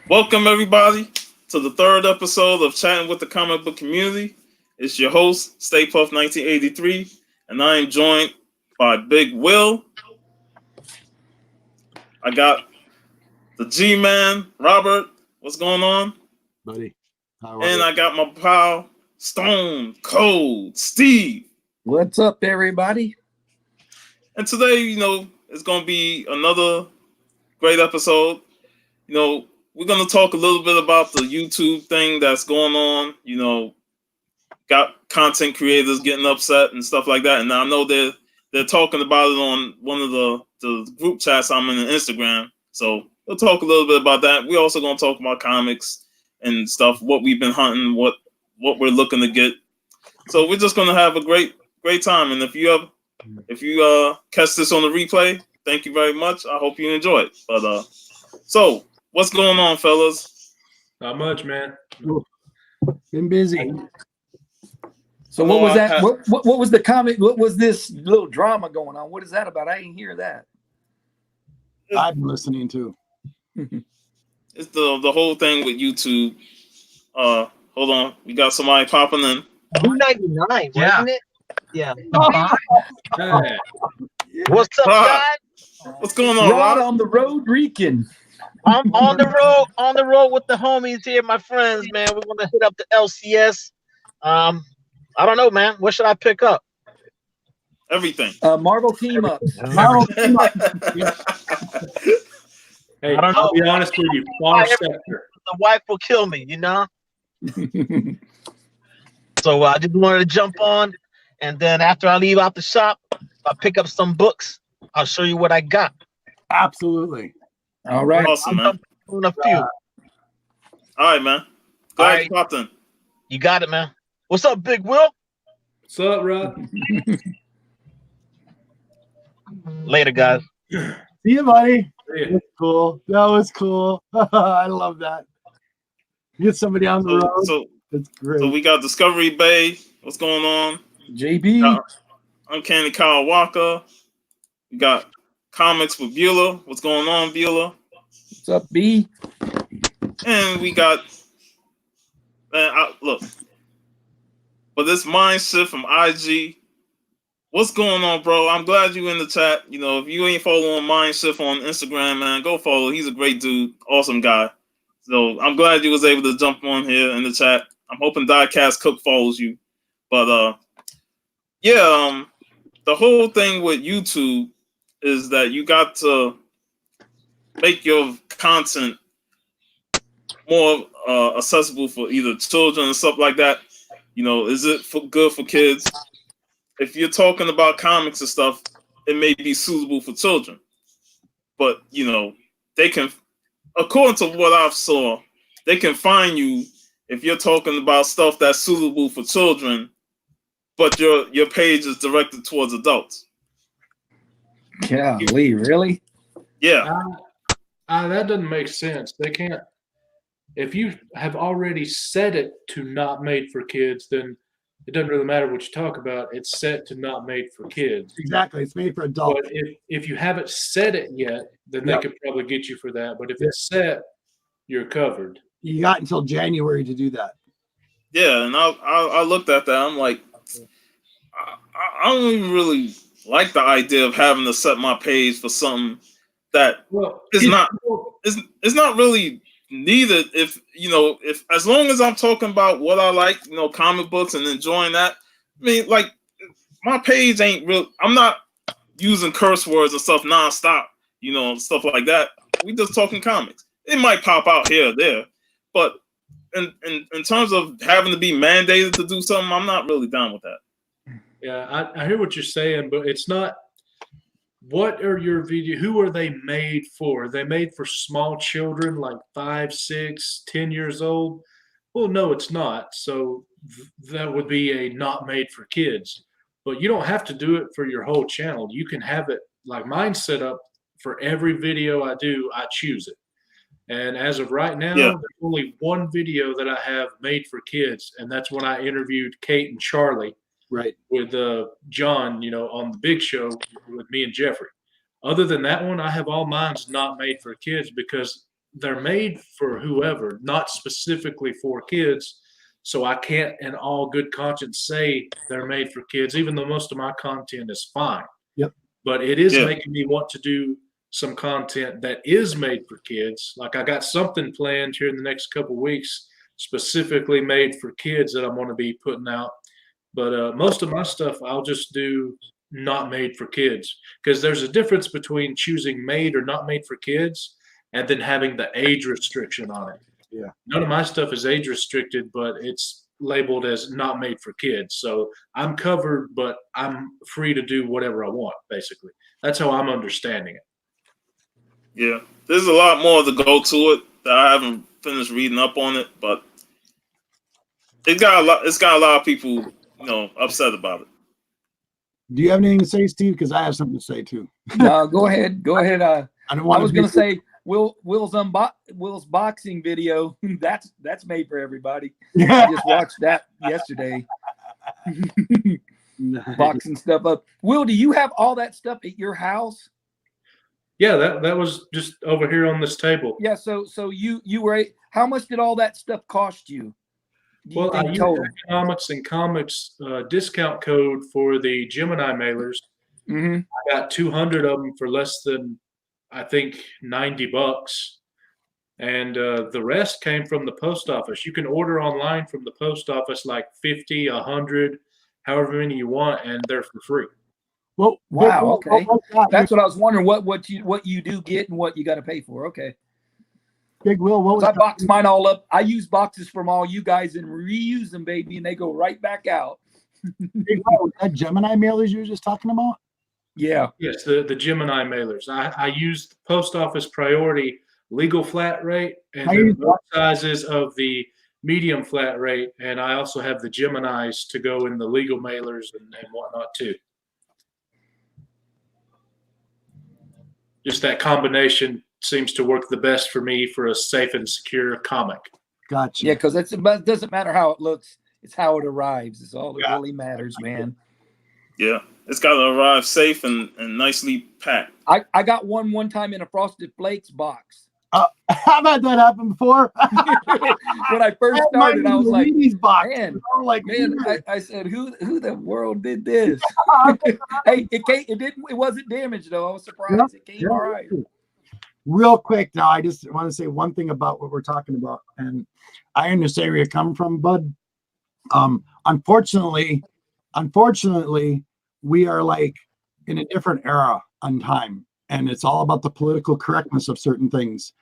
Welcome, everybody, to the third episode of Chatting with the Comic Book Community. It's your host, Stay Puff 1983, and I am joined by Big Will. I got the G-Man, Robert. What's going on? Buddy. And I got my pal, Stone Cold Steve. What's up, everybody? And today, it's going to be another great episode. We're going to talk a little bit about the YouTube thing that's going on. Got content creators getting upset and stuff like that. And I know they're talking about it on one of the group chats I'm in on Instagram. So we'll talk a little bit about that. We're also going to talk about comics and stuff, what we've been hunting, what we're looking to get. So we're just going to have a great time. And if you catch this on the replay, thank you very much. I hope you enjoy it. But so what's going on, fellas? Not much, man. Been busy. So what was that? What was the comic? What was this little drama going on? What is that about? I didn't hear that. I've been listening too. It's the whole thing with YouTube. Hold on, we got somebody popping in. 299, wasn't it? Yeah. Hey. What's up, Rod. guys? What's going on, Rod Rod? on the road, Rican. I'm on the road with the homies here, my friends, man. We're gonna hit up the LCS. I don't know, man. What should I pick up? Everything. Marvel team ups. Hey, I don't know. I'll be honest with you. Far sector. The wife will kill me, So I just wanted to jump on, and then after I leave out the shop, I'll pick up some books. I'll show you what I got. Absolutely. All right. Awesome, man. On a few. All right, man. Glad you popped in. You got it, man. What's up, Big Will? What's up, Rod? Later, guys. See you, buddy. Yeah. That's cool. That was cool. I love that. Get somebody on the road. So That's great. we got Discovery Bay. What's going on? JB. Uncanny Kyle Walker. We got Comics with Beulah. What's going on, Beulah? What's up, B? And we got, man, look, for this mind shift from IG. What's going on, bro? I'm glad you in the chat. If you ain't following Mind Shift on Instagram, man, go follow. He's a great dude, awesome guy. So I'm glad you was able to jump on here in the chat. I'm hoping Diecast Cook follows you. But the whole thing with YouTube is that you got to make your content more accessible for either children and stuff like that. Is it good for kids? If you're talking about comics and stuff, it may be suitable for children. But, they can, according to what I've saw, they can find you if you're talking about stuff that's suitable for children, but your page is directed towards adults. Golly, really? Yeah. That doesn't make sense. They can't. If you have already set it to not made for kids, then it doesn't really matter what you talk about. It's set to not made for kids. Exactly. It's made for adults. But if you haven't set it yet, then they could probably get you for that. But if it's set, you're covered. You got until January to do that. Yeah, and I looked at that. I'm like, I don't even really like the idea of having to set my page for something that is not really needed. If as long as I'm talking about what I like, comic books and enjoying that. I mean, like, my page ain't real. I'm not using curse words and stuff nonstop, stuff like that. We just talking comics. It might pop out here or there, but in terms of having to be mandated to do something, I'm not really down with that. Yeah, I hear what you're saying, but it's not. What are your video? Who are they made for? Are they made for small children like 5, 6, 10 years old? Well, no, it's not. So that would be a not made for kids. But you don't have to do it for your whole channel. You can have it like mine set up for every video I do, I choose it. And as of right now, there's only one video that I have made for kids, and that's when I interviewed Kate and Charlie. Right. With John, on the big show with me and Jeffrey. Other than that one, I have all mine's not made for kids because they're made for whoever, not specifically for kids. So I can't, in all good conscience, say they're made for kids, even though most of my content is fine. Yep. But it is Yeah. making me want to do some content that is made for kids. Like I got something planned here in the next couple of weeks, specifically made for kids that I'm going to be putting out. But most of my stuff I'll just do not made for kids, because there's a difference between choosing made or not made for kids and then having the age restriction on it. Yeah. None of my stuff is age restricted, but it's labeled as not made for kids. So I'm covered, but I'm free to do whatever I want, basically. That's how I'm understanding it. Yeah, there's a lot more to go to it that I haven't finished reading up on it, but it's got a lot of people, upset about it. Do you have anything to say, Steve? Because I have something to say too. No, go ahead. Go ahead. I was going to say Will's boxing video. That's made for everybody. I just watched that yesterday. Boxing stuff up. Will, do you have all that stuff at your house? Yeah, that was just over here on this table. Yeah. So you were. How much did all that stuff cost you? Well, I used Economics and Comics discount code for the Gemini mailers. Mm-hmm. I got 200 of them for less than, I think, $90. And the rest came from the post office. You can order online from the post office like 50, 100, however many you want, and they're for free. Well, wow. Okay, that's what I was wondering. What you do get and what you got to pay for. Okay. Big Will, what was I box mine all up? I use boxes from all you guys and reuse them, baby, and they go right back out. Big Will, that Gemini mailers you were just talking about? Yeah. Yes, the Gemini mailers. I used Post Office Priority legal flat rate and then both sizes of the medium flat rate, and I also have the Geminis to go in the legal mailers and whatnot too. Just that combination seems to work the best for me for a safe and secure comic. Gotcha. Yeah, because it doesn't matter how it looks; it's how it arrives. It's all that really matters, man. Yeah, it's got to arrive safe and nicely packed. I got one time in a Frosted Flakes box. I've had that happen before. When I first started, I was like, man, I said, who the world did this? Hey, it wasn't damaged though. I was surprised it came all right. Real quick now, I just want to say one thing about what we're talking about, and I understand where you're coming from, bud. Unfortunately, we are like in a different era on time, and it's all about the political correctness of certain things.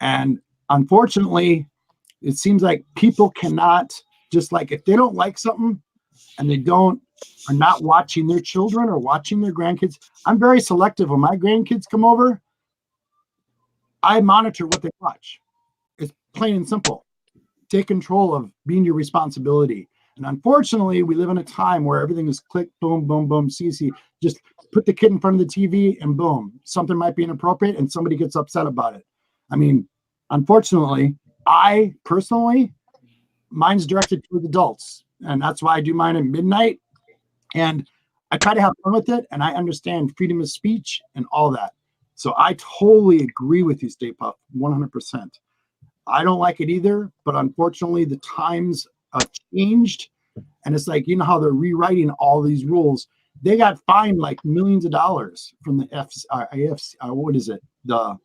And unfortunately, it seems like people cannot just like, if they don't like something and they are not watching their children or watching their grandkids. I'm very selective. When my grandkids come over, I monitor what they watch. It's plain and simple. Take control of being your responsibility. And unfortunately, we live in a time where everything is click, boom, boom, boom, CC. Just put the kid in front of the TV and boom, something might be inappropriate and somebody gets upset about it. I mean, unfortunately, I personally, mine's directed to adults. And that's why I do mine at midnight. And I try to have fun with it. And I understand freedom of speech and all that. So I totally agree with you, Stay Puft, 100%. I don't like it either, but unfortunately the times have changed, and it's like, you know how they're rewriting all these rules. They got fined like millions of dollars from the what is it? The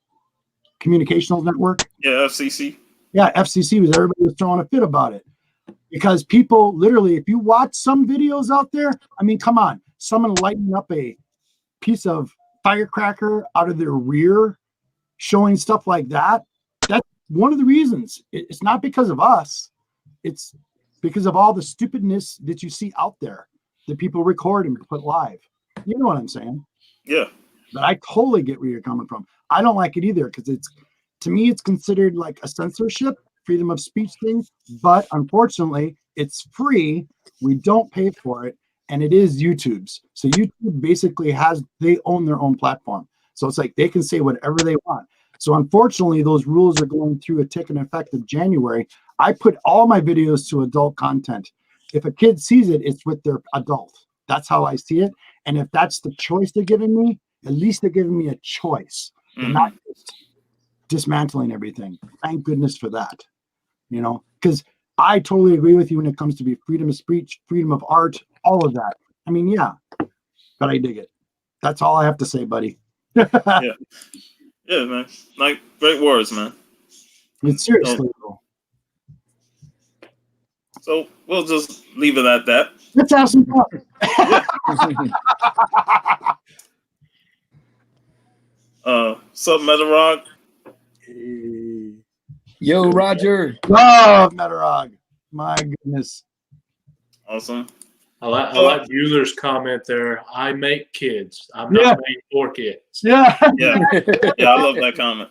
Communications Network? Yeah, FCC. Yeah, FCC everybody was throwing a fit about it because people literally, if you watch some videos out there, I mean, come on, someone lighting up a piece of firecracker out of their rear, showing stuff like that. That's one of the reasons. It's not because of us. It's because of all the stupidness that you see out there that people record and put live. You know what I'm saying? Yeah. But I totally get where you're coming from. I don't like it either because to me, it's considered like a censorship, freedom of speech thing. But unfortunately, it's free. We don't pay for it. And it is YouTube's. So YouTube basically they own their own platform. So it's like they can say whatever they want. So unfortunately, those rules are going through a taking effect of January. I put all my videos to adult content. If a kid sees it, it's with their adult. That's how I see it. And if that's the choice they're giving me, at least they're giving me a choice. They're not just dismantling everything. Thank goodness for that. You know, because I totally agree with you when it comes to be freedom of speech, freedom of art, all of that. I mean, yeah, but I dig it. That's all I have to say, buddy. Yeah, man. Like, great words, man. It's seriously though. So we'll just leave it at that. Let's have some fun. Sup, Metarog? Yo, Roger. Love Metarog. My goodness. Awesome. I like Bueller's comment there. I make kids. I'm not made for kids. Yeah. Yeah, I love that comment.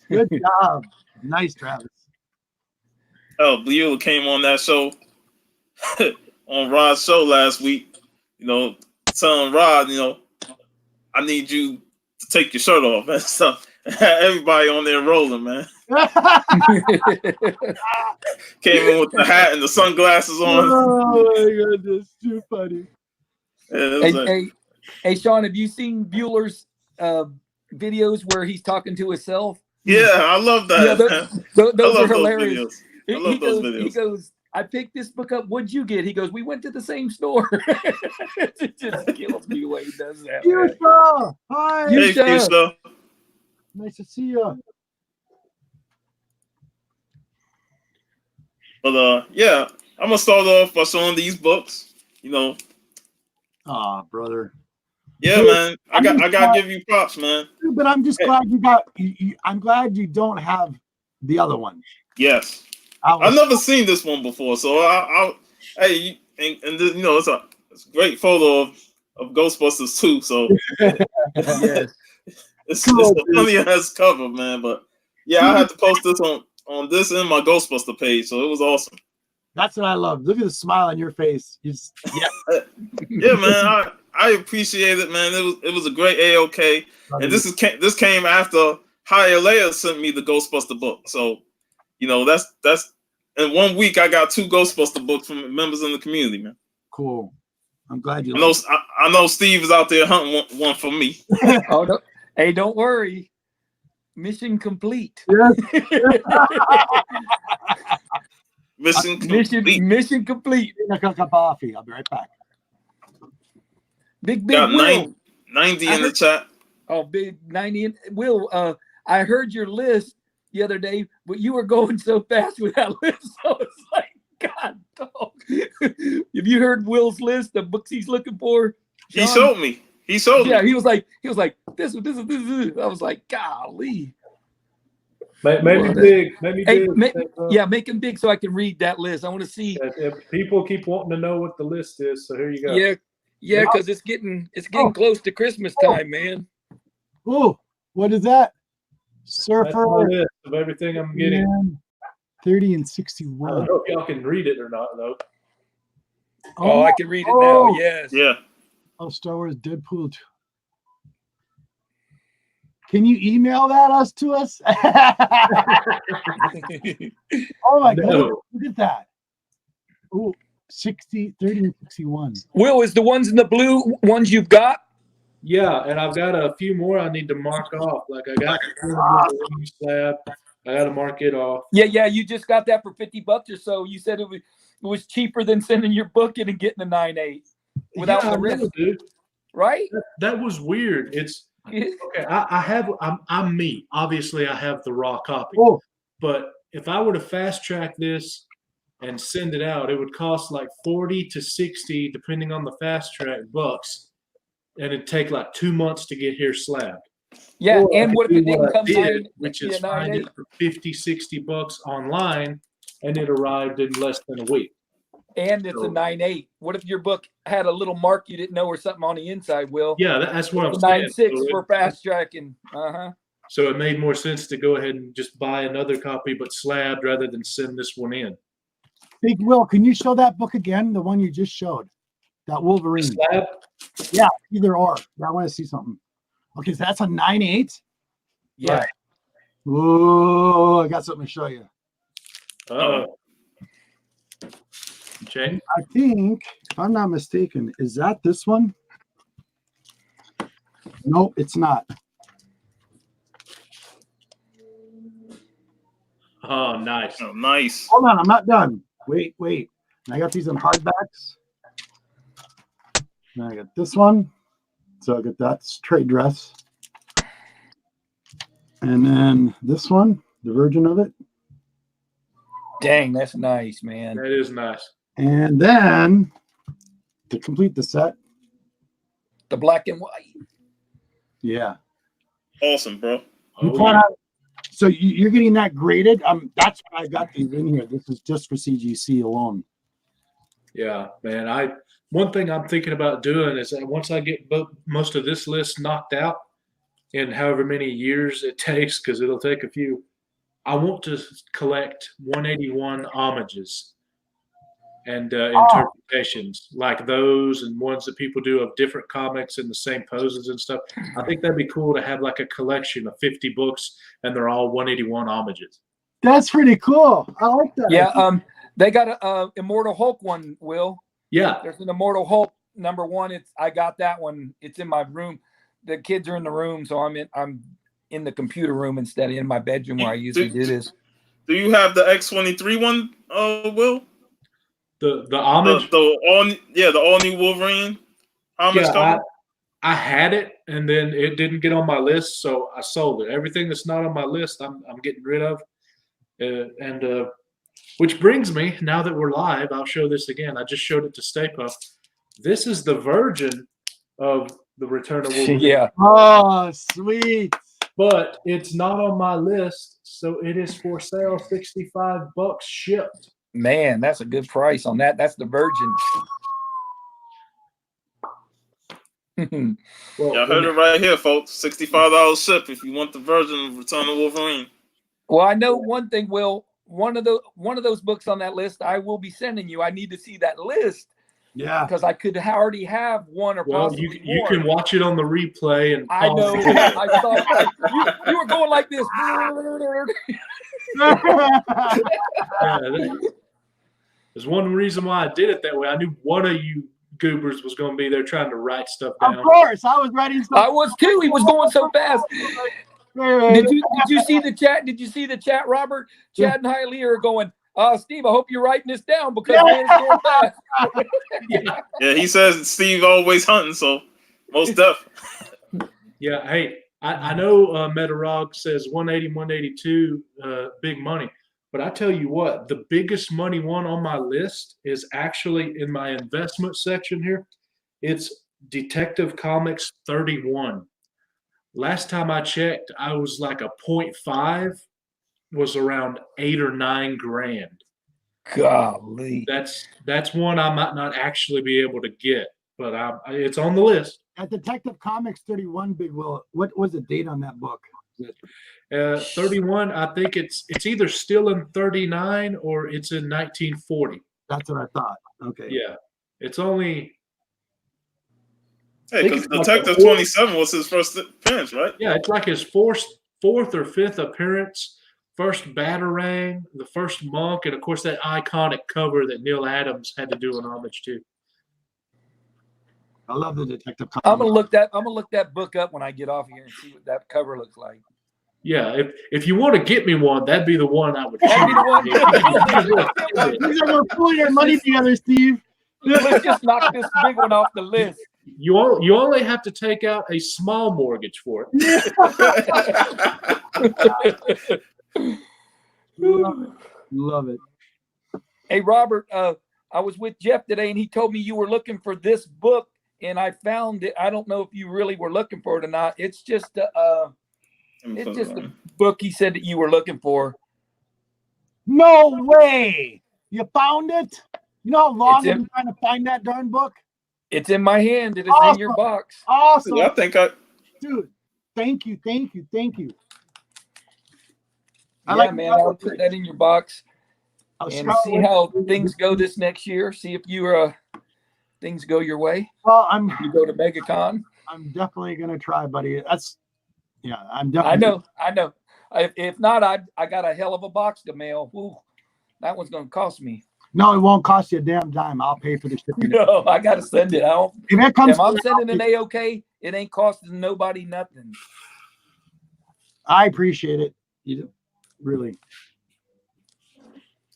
Good job. Nice, Travis. Oh, Bueller came on that show, on Rod's show last week, you know, telling Rod, you know, I need you to take your shirt off and stuff. Everybody on there rolling, man. Came in with the hat and the sunglasses on. Oh my goodness, too funny. Yeah, Hey, Sean, have you seen Bueller's videos where he's talking to himself? yeah, I love that. Yeah, those I are love hilarious. those videos. I love those He videos. goes, I picked this book up. What'd you get? He goes, we went to the same store. It just kills me the way he does that. man. Fuchsia! Hi. Hey, Fuchsia. Fuchsia. Nice to see you. But yeah, I'm gonna start off by showing these books. You know, Ah, brother. yeah, man. I gotta give you props, man. But I'm just glad you got. I'm glad you don't have the other one. Yes, I was- I've never seen this one before, so hey, and this, you know, it's a great photo of Ghostbusters 2. So Yes. it's the funniest cover, man. But yeah, I had to post this on this and my Ghostbuster page, so it was awesome. That's what I love. Look at the smile on your face. Yeah, man. I appreciate it, man. It was a great AOK, and this came after Hialeah sent me the Ghostbuster book. So, you know, that's in 1 week I got 2 Ghostbuster books from members in the community, man. Cool. I'm glad you. I know Steve is out there hunting one for me. Oh, no. Hey, don't worry. Mission complete. Mission complete. Mission complete. A cup of coffee. I'll be right back. Big Got Will. 90 in the chat. Oh, big 90. Will, I heard your list the other day, but you were going so fast with that list. So it's like, God, dog. Have you heard Will's list of books he's looking for? He Sean? showed me. Yeah, he was like, this. I was like, golly. Maybe big. Maybe Hey, big. yeah, make him big so I can read that list. I want to see. If people keep wanting to know what the list is, so here you go. Yeah, because it's getting close to Christmas time, man. Oh, what is that? That's my Surfer. list of everything I'm getting. Man, 30 and I 61. don't know if y'all can read it or not, though. Oh, I can read it now. Yes. Yeah. Oh, Star Wars Deadpool 2. Can you email that to us? Oh my No. God. Look at that. Oh, 30 and 61. Will, is the ones in the blue ones you've got? Yeah, and I've got a few more I need to mark off. Like I got the slab. I got to mark it off. Yeah. You just got that for $50 or so. You said it was cheaper than sending your book in and getting a 9.8 without Yeah, the I risk, know, dude. right? That was weird. It's okay. I'm me. Obviously, I have the raw copy. Oh, But if I were to fast track this and send it out, it would cost like 40 to 60, depending on the fast track, bucks. And it'd take like 2 months to get here slabbed. Yeah, Or I and could what if it do didn't what I come did, 9, which yeah, is find 9.8? it for 50, 60 bucks online, and it arrived in less than a week. And it's a 9.8. What if your book had a little mark you didn't know or something on the inside, Will? Yeah, that's what I'm It's saying. 9.6 for fast tracking. So it made more sense to go ahead and just buy another copy, but slabbed rather than send this one in. Big Will, can you show that book again? The one you just showed. That Wolverine. Slab? Yeah, either or. I want to see something. Okay, so that's a 9.8. Yeah. Right. Oh, I got something to show you. Uh-oh. Jane? I think, if I'm not mistaken, is that this one? No, it's not. Oh, nice. Oh, nice. Hold on, I'm not done. Wait. I got these in hardbacks. And I got this one. So I got that trade dress. And then this one, the version of it. Dang, that's nice, man. That is nice. And then to complete the set, The black and white. yeah. Awesome, bro. You Oh, plan yeah. out, so you're getting that graded. That's why I got these in here. This is just for CGC alone. Yeah, man. One thing I'm thinking about doing is that once I get most of this list knocked out in however many years it takes, because it'll take a few, I want to collect 181 homages and interpretations like those and ones that people do of different comics in the same poses and stuff. I think that'd be cool to have like a collection of 50 books and they're all 181 homages. That's pretty cool. I like that. Yeah, they got a Immortal Hulk one, Will. Yeah. There's an Immortal Hulk #1. I got that one. It's in my room. The kids are in the room, so I'm in the computer room instead of in my bedroom where I usually do this. Do you have the X-23 one, Will? The homage? The all new Wolverine homage cover? I had it and then it didn't get on my list, so I sold it. Everything that's not on my list, I'm getting rid of. Which brings me, now that we're live, I'll show this again. I just showed it to Stay Puft. This is the version of the Return of Wolverine. Yeah. Oh, sweet. But it's not on my list, so it is for sale, $65 shipped. Man, that's a good price on that. That's the Virgin. Well, Y'all heard it right here, folks. $65 ship if you want the version of Return of Wolverine. Well, I know one thing, Will. One of those books on that list, I will be sending you. I need to see that list Yeah. because I could already have one or well, possibly you more. can watch it on the replay. And I know. I thought you were going like this. Yeah, there's one reason why I did it that way. I knew one of you goobers was going to be there trying to write stuff Of down. course, I was writing I was too. He was going so fast. Did you see the chat? Did you see the chat, Robert? Chad and Hailey are going, Steve, I hope you're writing this down because man's going fast. Yeah, he says Steve always hunting, so most def. Yeah, hey, I know Metarog says 180, 182, big money. But I tell you what, the biggest money one on my list is actually in my investment section here. It's Detective Comics 31. Last time I checked, I was like a 0.5 was around 8 or 9 grand. Golly. That's one I might not actually be able to get, but it's on the list. At Detective Comics 31, Big Will, what was the date on that book? 31, I think it's either still in 39 or it's in 1940. That's what I thought. Okay. Yeah, it's only. Hey, because Think about Detective the- 27 was his first appearance, right? Yeah, it's like his fourth or fifth appearance, first Batarang, the first Monk, and of course that iconic cover that Neil Adams had to do an homage to. I love the Detective Comics. I'm gonna look that book up when I get off here and see what that cover looks like. Yeah, if you want to get me one, that'd be the one I would. That'd be the one. These are we're pulling our money together, Steve. Let's just knock this big one off the list. You only have to take out a small mortgage for it. Love it. Hey, Robert, I was with Jeff today, and he told me you were looking for this book, and I found it. I don't know if you really were looking for it or not. It's just a book he said that you were looking for. No way. You found it? You know how long It's I've in- been trying to find that darn book? It's in my hand. It is in your Awesome. box. Awesome. I think Dude, thank you. I Yeah, like man, I'll put that in your box I'll and scout see it. how things go this next year. See if things go your way. Well, You go to MegaCon. I'm definitely gonna try, buddy. I'm I definitely. know. If not, I got a hell of a box to mail. Ooh, that one's gonna cost me. No, it won't cost you a damn dime. I'll pay for the shipping. No, I gotta send it. I don't. If it comes, If I'm sending an AOK, it ain't costing nobody nothing. I appreciate it. You do, really.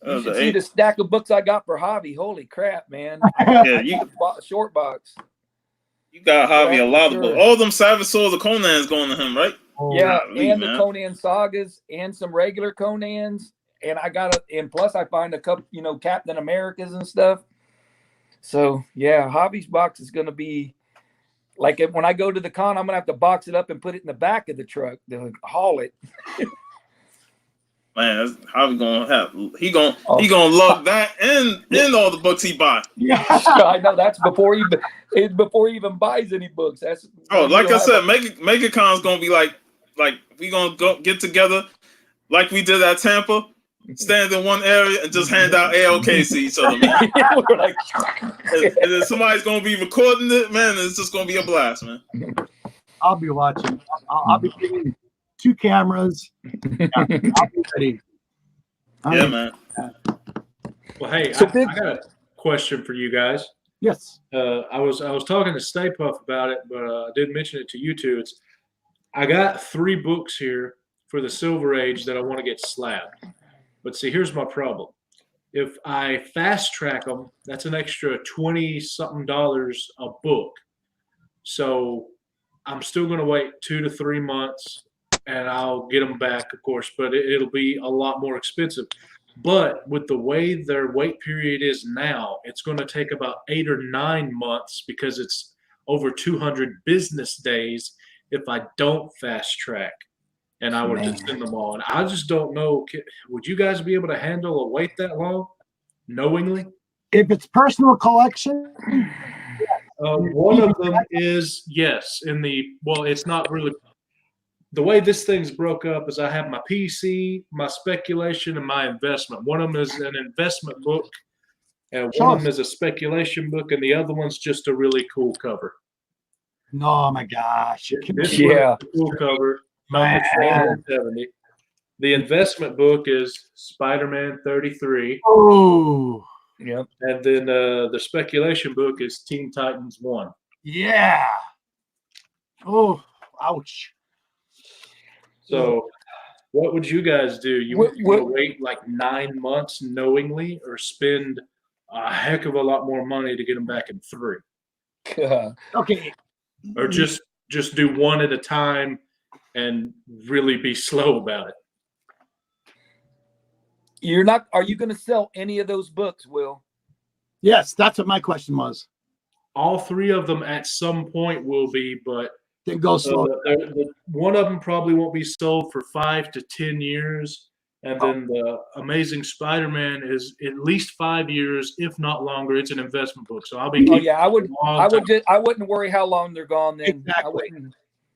You should the see eight. the stack of books I got for Javi. Holy crap, man! Yeah, you Short box. you got Javi Yeah, a lot for of books. sure. All them Savage Swords of Conan's going to him, right? Yeah, Golly, and the man. Conan sagas and some regular Conans. And I got and plus I find a couple, Captain Americas and stuff. So yeah, Javi's box is gonna be like when I go to the con, I'm gonna have to box it up and put it in the back of the truck to haul it. Man, that's how we gonna have. He gonna lug that and all the books he buy. Yeah. I know that's before he even buys any books. That's Like I said, MegaCon's gonna be like we gonna go get together like we did at Tampa, stand in one area and just hand out ALKs to each other. Man. We're like, And then somebody's gonna be recording it, man. It's just gonna be a blast, man. I'll be watching. I'll be bringing 2 cameras. Yeah, I'll be ready. Yeah, man. Well, hey, So I got a question for you guys. Yes. I was talking to Stay Puff about it, but I didn't mention it to you two. I got 3 books here for the Silver Age that I want to get slabbed. But see, here's my problem. If I fast track them, that's an extra $20-something a book. So I'm still going to wait 2 to 3 months, and I'll get them back, of course, but it'll be a lot more expensive. But with the way their wait period is now, it's going to take about 8 or 9 months because it's over 200 business days if I don't fast track and I were to send them all. And I just don't know, would you guys be able to handle a wait that long, knowingly? If it's personal collection, One of them is, yes, it's not really. The way this thing's broke up is I have my PC, my speculation, and my investment. One of them is an investment book, and one of them is a speculation book, and the other one's just a really cool cover. oh my gosh. This Yeah. one's a cool cover, number 470. The investment book is Spider-Man 33, Oh, Yep. and then the speculation book is Teen Titans 1. yeah. Oh, ouch. So, what would you guys do? You What- would wait like 9 months knowingly, or spend a heck of a lot more money to get them back in 3, Okay. or just do one at a time and really be slow about it? Are you going to sell any of those books, Will? Yes, that's what my question was. All 3 of them at some point will be, but Then go slow. one of them probably won't be sold for 5 to 10 years. And then the Amazing Spider-Man is at least 5 years, if not longer. It's an investment book, so I'll be. Oh yeah, I would. long I would time. just. I wouldn't worry how long they're gone. Then Exactly.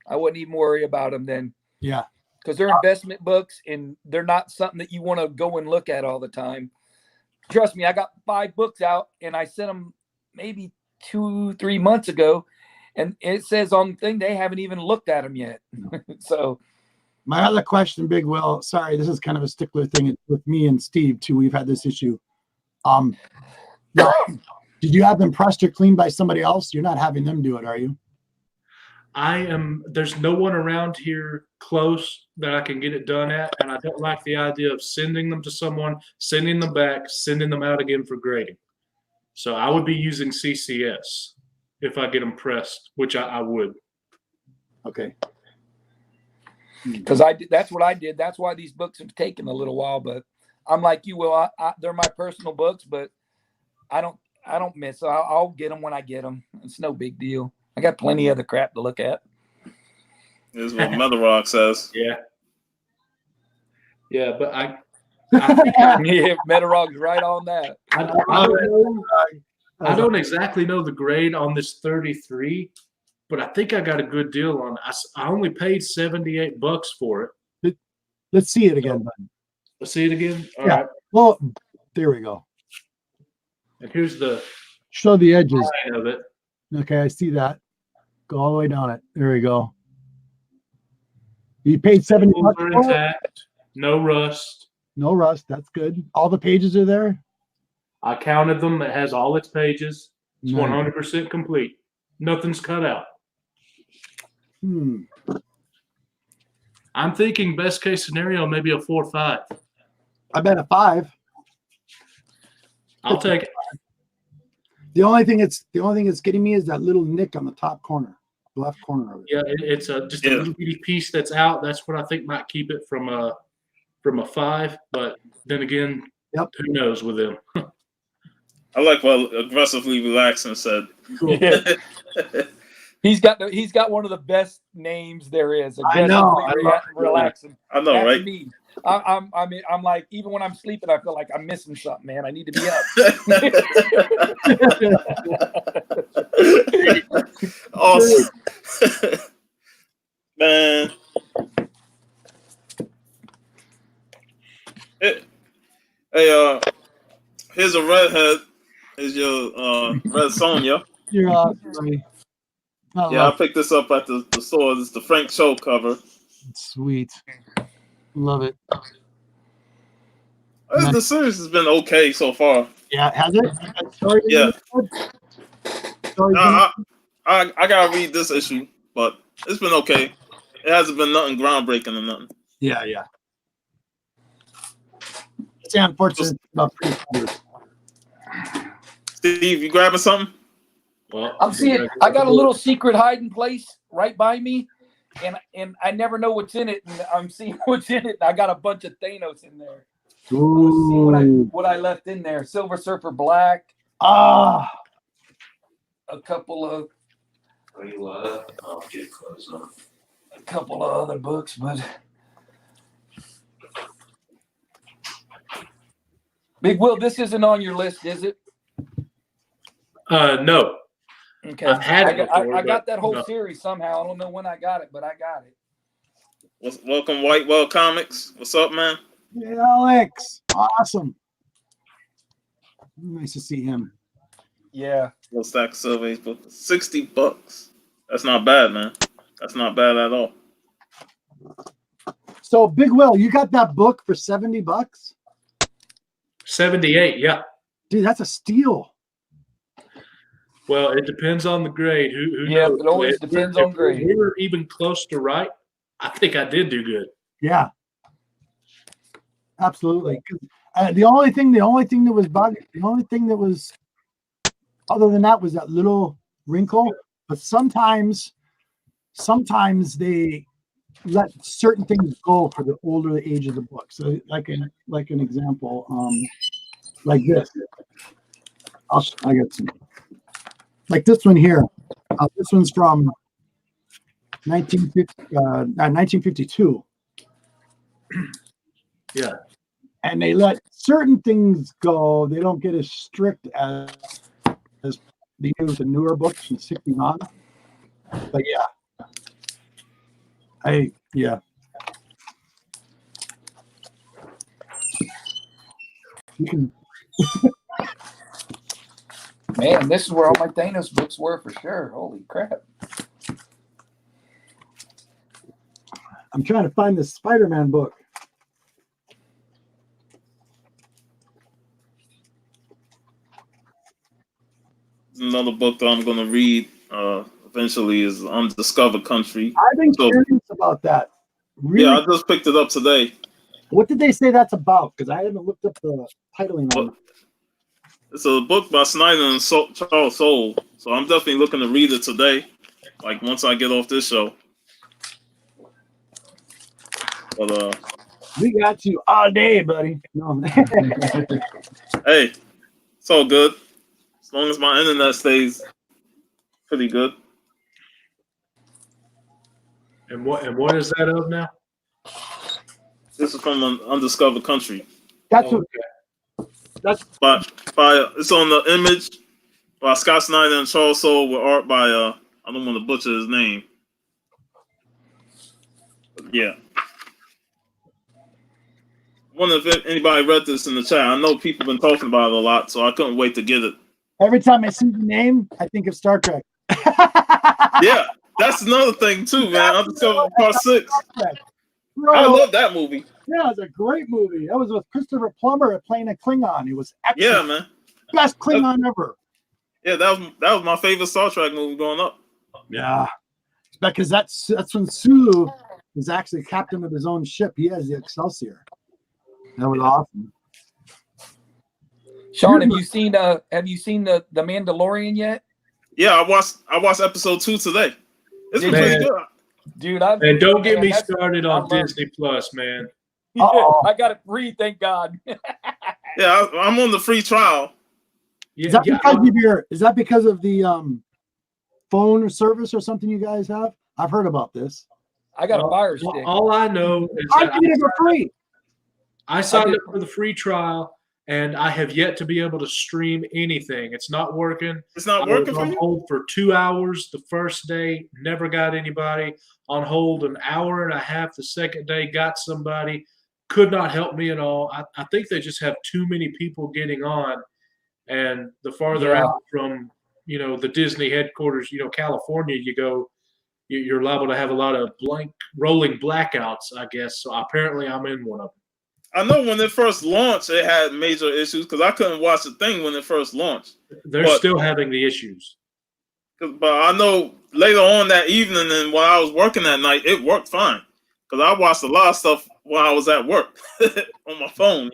I wouldn't even worry about them then, Yeah. because they're investment books and they're not something that you want to go and look at all the time. Trust me, I got 5 books out and I sent them maybe 2-3 months ago, and it says on the thing they haven't even looked at them yet. So My other question, Big Will, sorry, this is kind of a stickler thing with me and Steve too. We've had this issue. Now, did you have them pressed or cleaned by somebody else? You're not having them do it, are you? There's no one around here close that I can get it done at, and I don't like the idea of sending them to someone, sending them back, sending them out again for grading. So I would be using CCS if I get them pressed, which I would. Okay. because that's what I did. That's why these books have taken a little while. But I'm like you, Will. They're my personal books, but I don't miss. I'll get them when I get them. It's no big deal. I got plenty of other crap to look at. This is what Metal Rock says. Yeah, but I think Yeah, Metarog's right on that. I don't exactly know the grade on this 33, but I think I got a good deal on it. I only paid $78 for it. Let's see it again, bud. Let's see it again. All Yeah. right. Well, there we go. And here's the Show the edges. line of it. Okay, I see that. Go all the way down it. There we go. You paid $70 Are for it? intact, no rust. No rust. That's good. All the pages are there. I counted them. It has all its pages. It's Nice. 100% complete. Nothing's cut out. I'm thinking best case scenario, maybe a 4 or 5. I bet a 5. I'll take it. The only thing that's getting me is that little nick on the top corner, left corner of it. Yeah, it's just a little bitty piece that's out. That's what I think might keep it from a 5. But then again, Yep. who knows with them? I like what aggressively relaxing said. Yeah. He's got one of the best names there is. I know. Relaxing. I know, That's right? me. I'm like, even when I'm sleeping, I feel like I'm missing something, man. I need to be up. Awesome. Man. Hey, here's a redhead. Here's your Red Sonja. You're awesome, buddy. Yeah, I picked this up at the store. This is the Frank Show cover. Sweet. Love it. The series has been okay so far. Yeah, has it? Sorry, Yeah. Sorry, I gotta read this issue, but it's been okay. It hasn't been nothing groundbreaking or nothing. yeah. It's unfortunate about pre-orders. Steve, you grabbing something? Well, I'm seeing. I got a little secret hiding place right by me, and I never know what's in it. And I'm seeing what's in it. And I got a bunch of Thanos in there. Let's see what I left in there. Silver Surfer Black. Ah, A couple of I'll get close on. a couple of other books, but Big Will, this isn't on your list, is it? No. Okay. I've had it before, I got but that whole no. series somehow. I don't know when I got it, but I got it. Welcome, Whitewell Comics. What's up, man? yeah, Alex, awesome. Nice to see him. Yeah. Little stack of surveys, but $60. That's not bad, man. That's not bad at all. So, Big Will, you got that book for $70? 78, yeah. Dude, that's a steal. Well, it depends on the grade. Who Yeah, knows? it always If depends we- on grade. If we were even close to right, I think I did do good. Yeah, absolutely. 'Cause, the only thing that was bugging, the only thing that was other than that was that little wrinkle. But sometimes they let certain things go for the older the age of the book. So, like an example, like this. I got some. Like this one here. This one's from 1952. Yeah. And they let certain things go. They don't get as strict as they do with the newer books from 69. But yeah. You can. Man, this is where all my Thanos books were for sure. Holy crap. I'm trying to find this Spider-Man book. Another book that I'm going to read eventually is Undiscovered Country. I've been So- curious about that. Really? Yeah, I just picked it up today. What did they say that's about? Because I haven't looked up the titling on it. It's a book by Snyder and Charles Soule. So I'm definitely looking to read it today, like once I get off this show. But We got you all day, buddy. No. hey, it's all good. As long as my internet stays pretty good. And what is that of now? This is from an Undiscovered Country. That's Oh, what By it's on the Image by Scott Snyder and Charles Soule with art by I don't want to butcher his name. But yeah. I wonder if anybody read this in the chat. I know people have been talking about it a lot, so I couldn't wait to get it. every time I see the name, I think of Star Trek. Yeah, that's another thing too, man. Undiscovered Part 6. Bro, I love that movie. yeah, it's a great movie. That was with Christopher Plummer playing a Klingon. It was excellent. Yeah, man. Best Klingon ever. Yeah, that was my favorite Star Trek movie growing up. Yeah, because that's when Sulu was actually captain of his own ship. He has the Excelsior. That was awesome. Sean, have you seen the Mandalorian yet? Yeah, I watched episode 2 today. It's been pretty good. Dude, And don't get me that's- started I on love Disney Plus, man. Uh-oh. I got it free, thank God. Yeah, I'm on the free trial. Is Yeah, that because of the phone service or something you guys have? I've heard about this. I got a Fire well, Stick. all I know is I that did it for free. I signed up for the free trial, and I have yet to be able to stream anything. It's not working. It's not I was working for on you? hold for 2 hours the first day, never got anybody. On hold an hour and a half the second day, got somebody. Could not help me at all. I think they just have too many people getting on. And the farther Yeah. out from, the Disney headquarters, California, you go, you're liable to have a lot of rolling blackouts, I guess. So apparently I'm in one of them. I know when it first launched, it had major issues because I couldn't watch the thing when it first launched. They're But- still having the issues. But I know later on that evening and while I was working that night, it worked fine. Because I watched a lot of stuff while I was at work on my phone,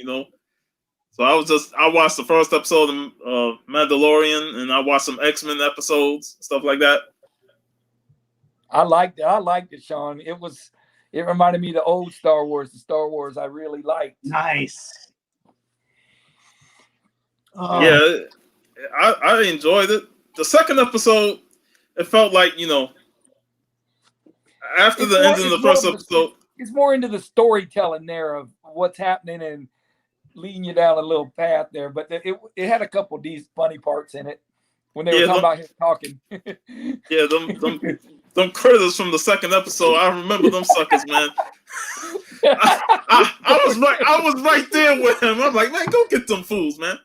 So I watched the first episode of Mandalorian, and I watched some X-Men episodes, stuff like that. I liked it, Sean. It reminded me of the old Star Wars, the Star Wars I really liked. Nice. Yeah, I enjoyed it. The second episode, it felt like, after It's the more- ending of it's the first more of a- episode, It's more into the storytelling there of what's happening and leading you down a little path there. But it had a couple decent funny parts in it when they were Yeah, talking about him talking. yeah, them critters from the second episode, I remember them suckers, man. I was right there with him. I'm like, man, go get them fools, man.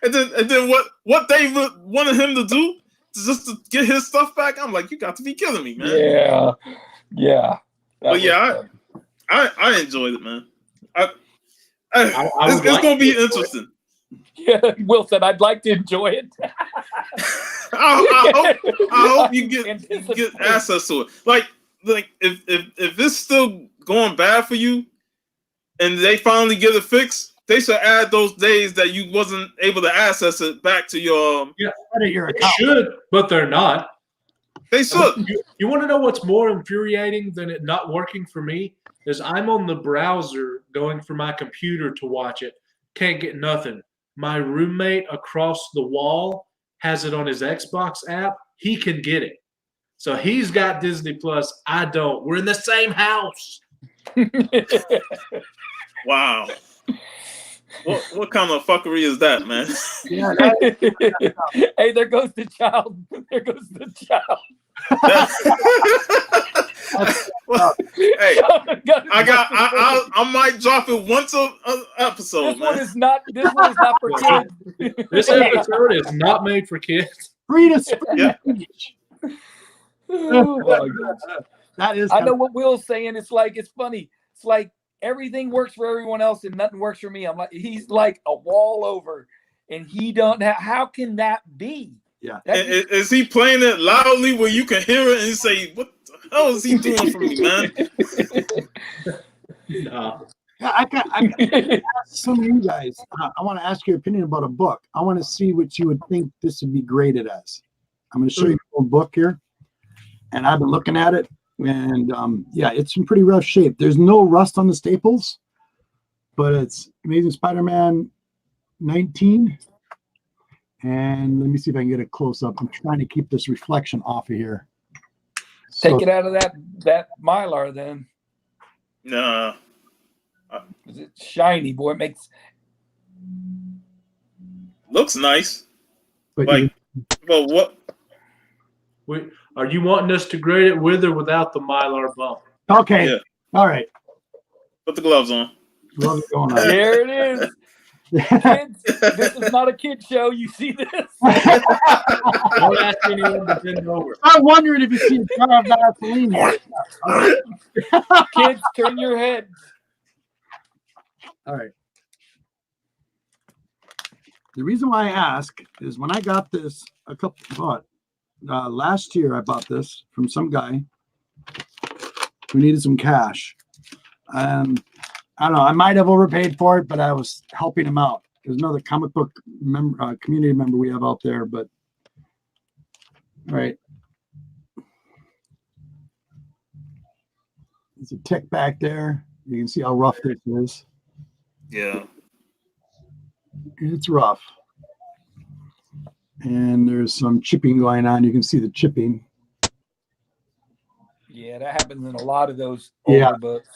and then what they wanted him to do just to get his stuff back? I'm like, you got to be kidding me, man. Yeah. But yeah, I enjoyed it, man. I It's would like gonna be to enjoy it. interesting. Yeah, Will said, I'd like to enjoy it. I hope you get Anticipate. access to it. Like if it's still going bad for you, and they finally get it fixed, they should add those days that you wasn't able to access it back to your. Credit your They account. should, but they're not. They should. You want to know what's more infuriating than it not working for me? Is I'm on the browser going for my computer to watch it. Can't get nothing. My roommate across the wall has it on his Xbox app. He can get it. So he's got Disney Plus. I don't. We're in the same house. Wow. What kind of fuckery is that, man? Yeah, Hey, there goes the child. There goes the child. Well, hey, I might drop it once a episode, This one man. is not. This one is not for kids. This episode is not made for kids. free to speak. Yeah. Oh, my God. That is. I know what Will's saying. It's funny. It's like everything works for everyone else and nothing works for me. I'm like, he's like a wall over, and he don't have. How can that be? Yeah. Is he playing it loudly where you can hear it and you say, "What the hell is he doing for me, man?" No. Yeah, I can ask some of you guys. I want to ask your opinion about a book. I want to see what you would think this would be graded as. I'm going to show you a little book here, and I've been looking at it, and yeah, it's in pretty rough shape. There's no rust on the staples, but it's Amazing Spider-Man 19. And let me see if I can get a close up. I'm trying to keep this reflection off of here. Take it out of that Mylar then. Nah. 'Cause it's shiny, boy. It makes. Looks nice. But Like, but what? Are you wanting us to grade it with or without the Mylar bump? okay. Yeah. All right. Put the gloves on. Love it going on. There it is. Kids, this is not a kid show. You see this? Don't ask anyone to bend over. I'm wondering if you see a jar of Vaseline here. Kids, turn your head. All right. The reason why I ask is when I got this last year, I bought this from some guy who needed some cash. I I don't know. I might have overpaid for it, but I was helping him out. There's another comic book community member we have out there, but all right. There's a tick back there. You can see how rough this is. Yeah. It's rough. And there's some chipping going on. You can see the chipping. Yeah, that happens in a lot of those Yeah. older books.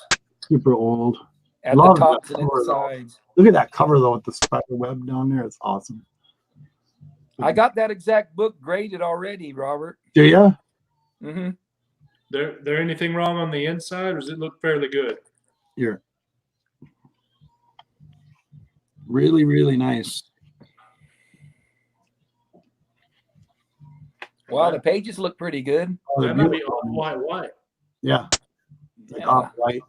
Super old. At Love the tops that and at cover, the though. sides. Look at that cover though with the spider web down there. It's awesome. I got that exact book graded already, Robert. Do you? Mm-hmm. There anything wrong on the inside, or does it look fairly good? Here. Really, really nice. Wow, the pages look pretty good. Oh, they're That might be beautiful. off white. Yeah. Like Yeah. off white.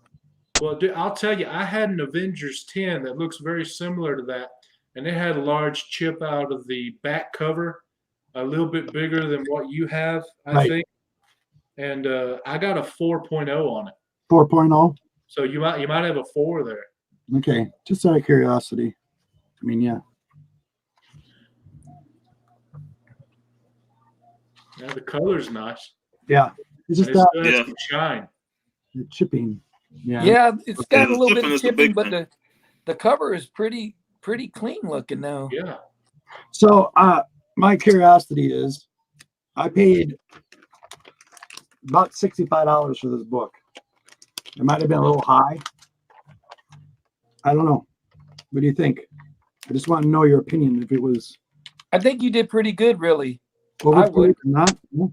Well, dude, I'll tell you, I had an Avengers 10 that looks very similar to that, and it had a large chip out of the back cover, a little bit bigger than what you have, I Right. think. And I got a 4.0 on it, 4.0. so you might have a 4 there. Okay. Just out of curiosity. I mean, yeah. Yeah, the color's nice. Yeah. It's just And it that still has Yeah. some shine. the chipping. Yeah. Yeah, it's got a the little bit chipping of is the chipping, big but thing. the cover is pretty clean looking now. Yeah. So my curiosity is I paid about $65 for this book. It might have been a little high. I don't know. What do you think? I just want to know your opinion if it was I think you did pretty good, really, I overpaid would. or not. Yeah.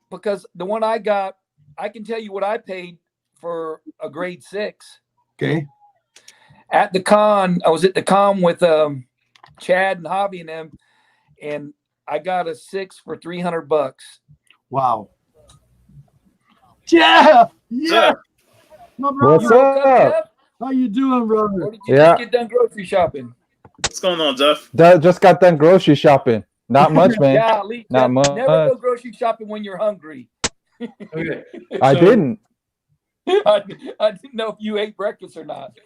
because the one I got, I can tell you what I paid for a grade 6 Okay. at the con. I was at the con with Chad and Hobby and them, and I got a 6 for $300. Wow. Jeff! Yeah. Jeff. My brother. What's You woke up, up? Jeff? How you doing, Or brother? did you Yeah. just get done grocery shopping? What's going on, Jeff? Just got done grocery shopping. Not much, man. Golly, Not Jeff, much. never go grocery shopping when you're hungry. Okay. I So- didn't. I didn't know if you ate breakfast or not.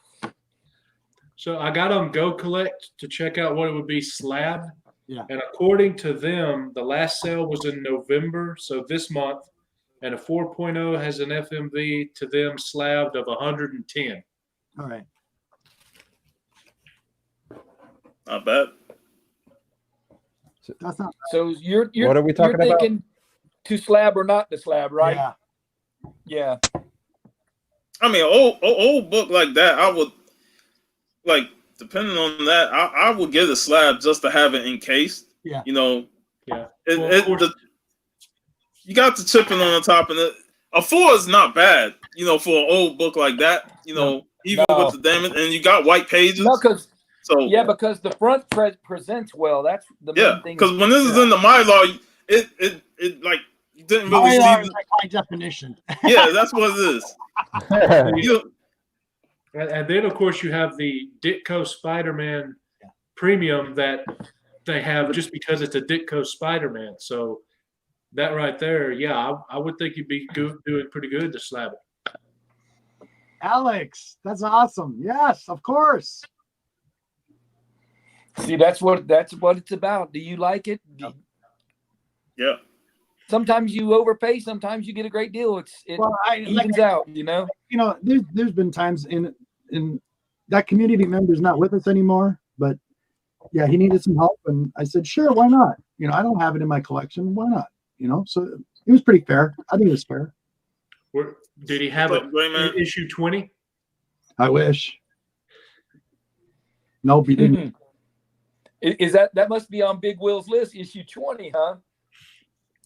So I got on Go Collect to check out what it would be slabbed. Yeah. And according to them, the last sale was in November, so this month, and a 4.0 has an FMV to them slabbed of 110. All right. Not bad. That's not So you're What are we talking you're about? thinking to slab or not to slab, right? Yeah. Yeah. I mean, old book like that, I would like. Depending on that, I would get a slab just to have it encased. Yeah. You know. Yeah. It, Well, of it, course- the, you got the chipping on the top, and a 4 is not bad. You know, for an old book like that. You know, even No. with the damage, and you got white pages. No, because So because the front presents well. That's the yeah, main thing. because when this is in the Mylar, it like you didn't really see. Mylar is like high definition. Yeah, that's what it is. You, And then, of course, you have the Ditko Spider-Man premium that they have just because it's a Ditko Spider-Man. So that right there, yeah, I would think you'd be doing pretty good to slab it. Alex, that's awesome. Yes, of course. See, that's what it's about. Do you like it? yeah. Sometimes you overpay. Sometimes you get a great deal. It Well, evens out. You know. you know, there's been times in that community member's not with us anymore, but yeah, he needed some help, and I said, sure, why not? You know, I don't have it in my collection. Why not? You know, so it was pretty fair. I think it was fair. Did he have What's it up, Gray Man? in issue 20? I wish. Nope, he didn't. Is that must be on Big Will's list? Issue 20, huh?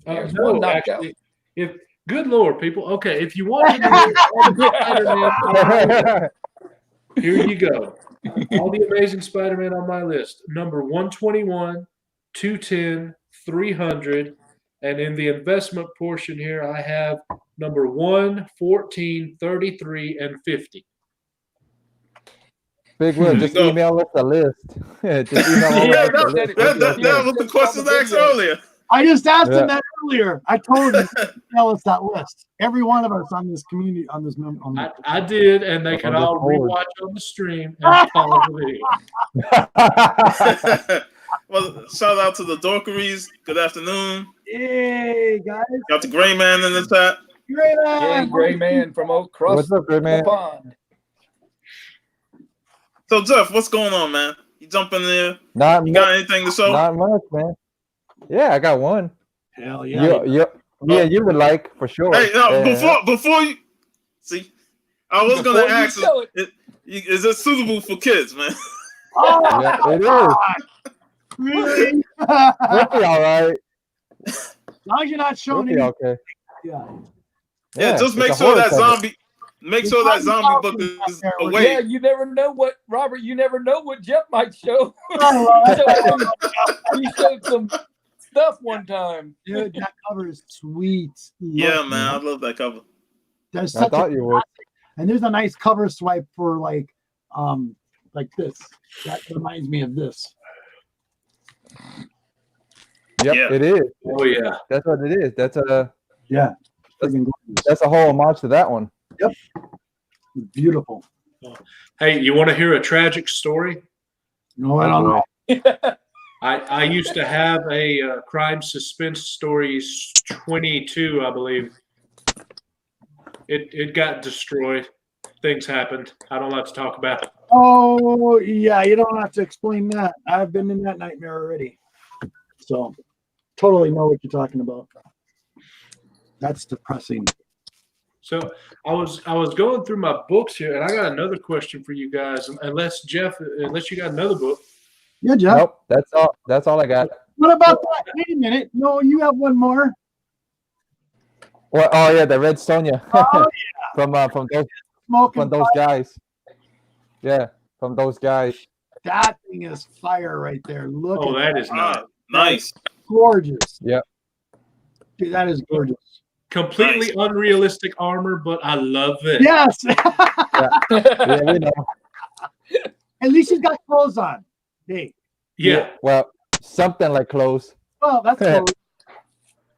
There's one knocked out. actually, if good Lord, people. Okay, if you want to do Spider-Man, here you go. All the Amazing Spider-Man on my list. Number 121, 210, 300. And in the investment portion here, I have number 1, 14, 33, and 50. Big Will, just There you go. email us a list. Just email Yeah, us a list. That was the question I asked earlier. I just asked Yeah. him that earlier. I told him to tell us that list. Every one of us on this community, on this I did, and they can all rewatch on the stream and pause the video. Well, shout out to the Dorkeries. Good afternoon. Hey guys, Got the Gray Man in the chat. great Yeah, Gray Man from across What's up, Gray the Man? pond. So Jeff, what's going on, man? You jump in there. Not You much. got anything to show? Not much, man. Yeah, I got one. Hell yeah. You would like for sure. Hey, no, Yeah. before you see, I was Before gonna you ask, show it. is it suitable for kids, man? Oh, Yeah, it is. really? It'll be all right. As long as you're not It'll showing be any. okay. Yeah. Yeah, just it's make a sure horror that cover. zombie. Make sure that zombie book is away. Yeah, you never know what Robert. You never know what Jeff might show. He showed some stuff one time. Dude, that cover is sweet. Yeah, Look, man, I love that cover. There's I such thought a you would. and there's a nice cover swipe for like this. That reminds me of this. Yep, Yeah. it is. Oh yeah. That's what it is. That's a Yeah. Friggin' gorgeous. that's a whole homage to that one. Beautiful. Hey, you want to hear a tragic story? No, I don't know. I used to have a crime suspense stories 22, I believe. It got destroyed. Things happened. I don't like to talk about it. Oh yeah, you don't have to explain that. I've been in that nightmare already. So totally know what you're talking about. That's depressing. So I was going through my books here, and I got another question for you guys. Unless you got another book. Yeah, Jeff. Nope, that's all I got. What about that? Wait a minute. No, you have one more. Well, oh yeah, the Red Sonja Oh, from those Smoking guys. Yeah, from those guys. That thing is fire right there. Look Oh, at that is not Nice. gorgeous. Yep. Dude, that is gorgeous. completely unrealistic armor, but I love it. Yes. Yeah, we know. At least he's got clothes on. Hey. Yeah. Well, something like clothes. Well, that's cool.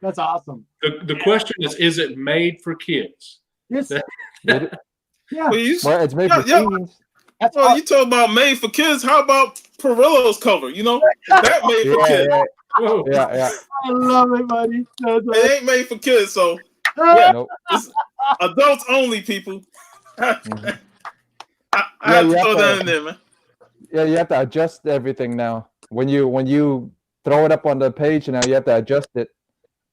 That's awesome. The question is it made for kids? Yes. It- Yeah. Well, you, well, it's made for Yeah. teens. That's well, awesome. you talk about made for kids. How about Perillo's cover? You know, that made for Yeah, kids. yeah, Whoa. yeah. I love it, buddy. That's It ain't made for kids, so Nope. it's adults only, people. Mhm. I have you to have throw that to- in there, man. Yeah, you have to adjust everything now. When you throw it up on the page, now you have to adjust it.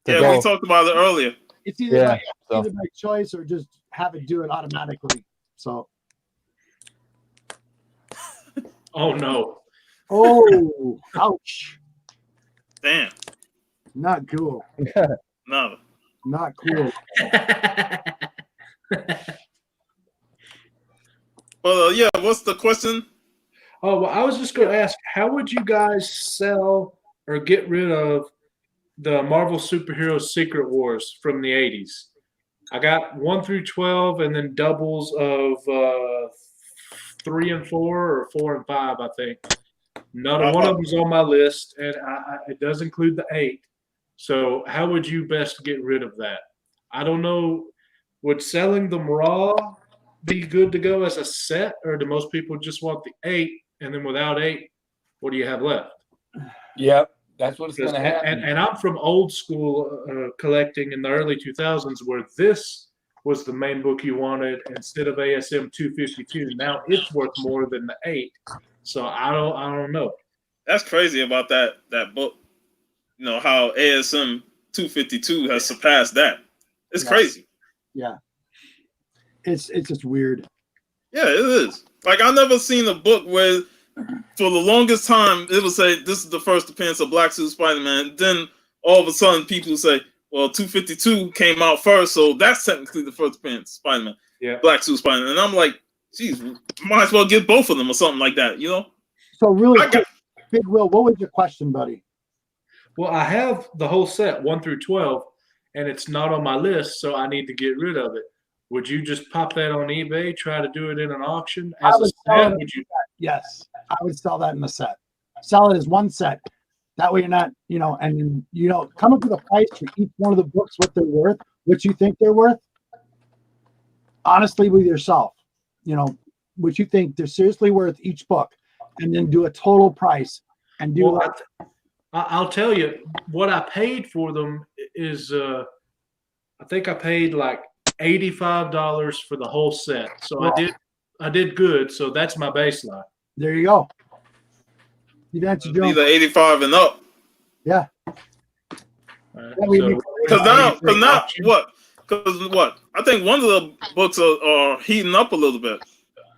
To Yeah, go. we talked about it earlier. It's either, Yeah, by, so. either by choice or just have it do it automatically. So, Oh no. oh, ouch. Damn, Not cool. no. Not cool. Well, yeah. What's the question? Oh, well, I was just going to ask, how would you guys sell or get rid of the Marvel Superhero Secret Wars from the 80s? I got 1 through 12 and then doubles of 3 and 4 or 4 and 5, I think. One of them's on my list, and it does include the 8. So how would you best get rid of that? I don't know. Would selling them raw be good to go as a set, or do most people just want the 8? And then without 8, what do you have left? Yep, that's what's going to happen. And I'm from old school collecting in the early 2000s, where this was the main book you wanted instead of ASM 252. Now it's worth more than the 8. So I don't know. That's crazy about that book. You know how ASM 252 has surpassed that. It's Yeah. crazy. Yeah. It's just weird. Yeah, it is. Like I never seen a book where, for the longest time, it would say this is the first appearance of Black Suit Spider-Man. Then all of a sudden, people say, "Well, 252 came out first, so that's technically the first appearance of Spider-Man." Yeah. Black Suit Spider-Man, and I'm like, "Geez, might as well get both of them or something like that," you know? So really, I got- Big Will, what was your question, buddy? Well, I have the whole set 1 through 12, and it's not on my list, so I need to get rid of it. Would you just pop that on eBay, try to do it in an auction I as a would sell set? it. Would you? Yes, I would sell that in the set. Sell it as one set. That way you're not, and come up with a price for each one of the books, what they're worth, what you think they're worth. Honestly, with yourself, what you think they're seriously worth each book, and then do a total price and do Well, I'll tell you what I paid for them is I think I paid like $85 for the whole set. So I did good. So that's my baseline. there you go. You got your Either 85 and up. Yeah. Right, That way so- you Because now what? Because what? I think one of the books are heating up a little bit.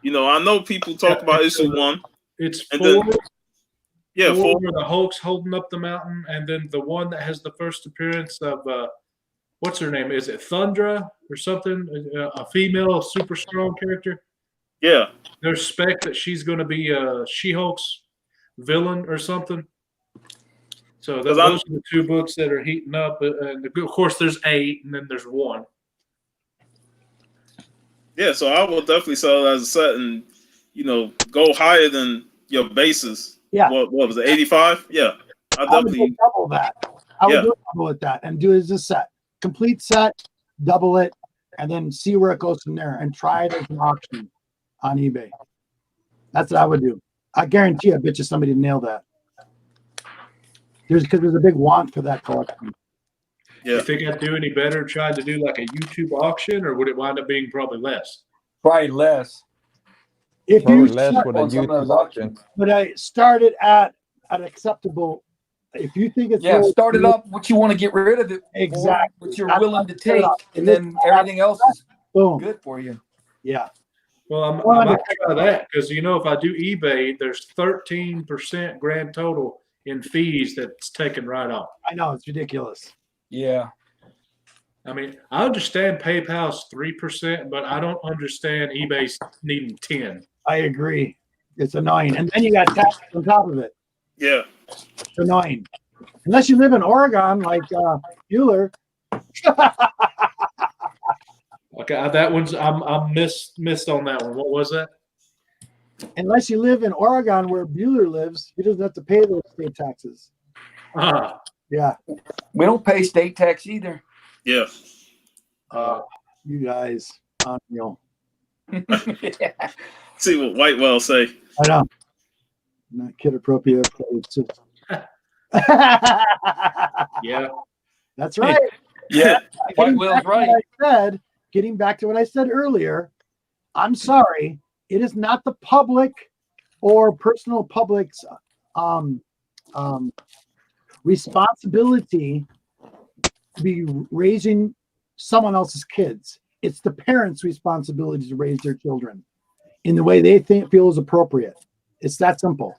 I know people talk about issue 1. It's And 4. then- Yeah, Four 4. where the Hulk's holding up the mountain, and then the one that has the first appearance of what's her name? Is it Thundra or something? A female super strong character. Yeah. There's spec that she's going to be She-Hulk's villain or something. So those are the 2 books that are heating up. And of course, there's 8, and then there's 1. Yeah, so I will definitely sell it as a set and, go higher than your basis. Yeah. What was it, 85? Yeah. I I would definitely. do double that. I would Yeah. do double with that and do it as a set. Complete set, double it, and then see where it goes from there and try it as an auction on eBay. That's what I would do. I guarantee I bet you somebody nailed that. There's a big want for that collection. Yeah. You think I'd do any better trying to do like a YouTube auction, or would it wind up being probably less? Probably less. If Probably you less start, with a on some of those YouTube auction. but I started at an acceptable. If you think it's Yeah, really- start it up what you want to get rid of it. for, Exactly. what you're That's willing to what I'm take, saying. and then everything else is boom. good for you. Yeah. Well, I Well, might try that because if I do eBay, there's 13% grand total in fees that's taken right off. I know it's ridiculous. Yeah. I mean, I understand PayPal's 3%, but I don't understand eBay's needing 10. I agree. It's annoying, and then you got taxes on top of it. Yeah. It's annoying. Unless you live in Oregon, like Bueller. Okay, that one's I'm missed on that one. What was that? Unless you live in Oregon where Bueller lives, he doesn't have to pay those state taxes. Ah, Yeah. We don't pay state tax either. Yeah. You guys, unreal. See what Whitewell say. I know. Not kid appropriate. But it's just... yeah. That's right. Yeah. Getting Whitewell's back to right. what I said, getting back to what I said earlier, I'm sorry. It is not the public or personal public's responsibility to be raising someone else's kids. It's the parents' responsibility to raise their children in the way they feel is appropriate. It's that simple.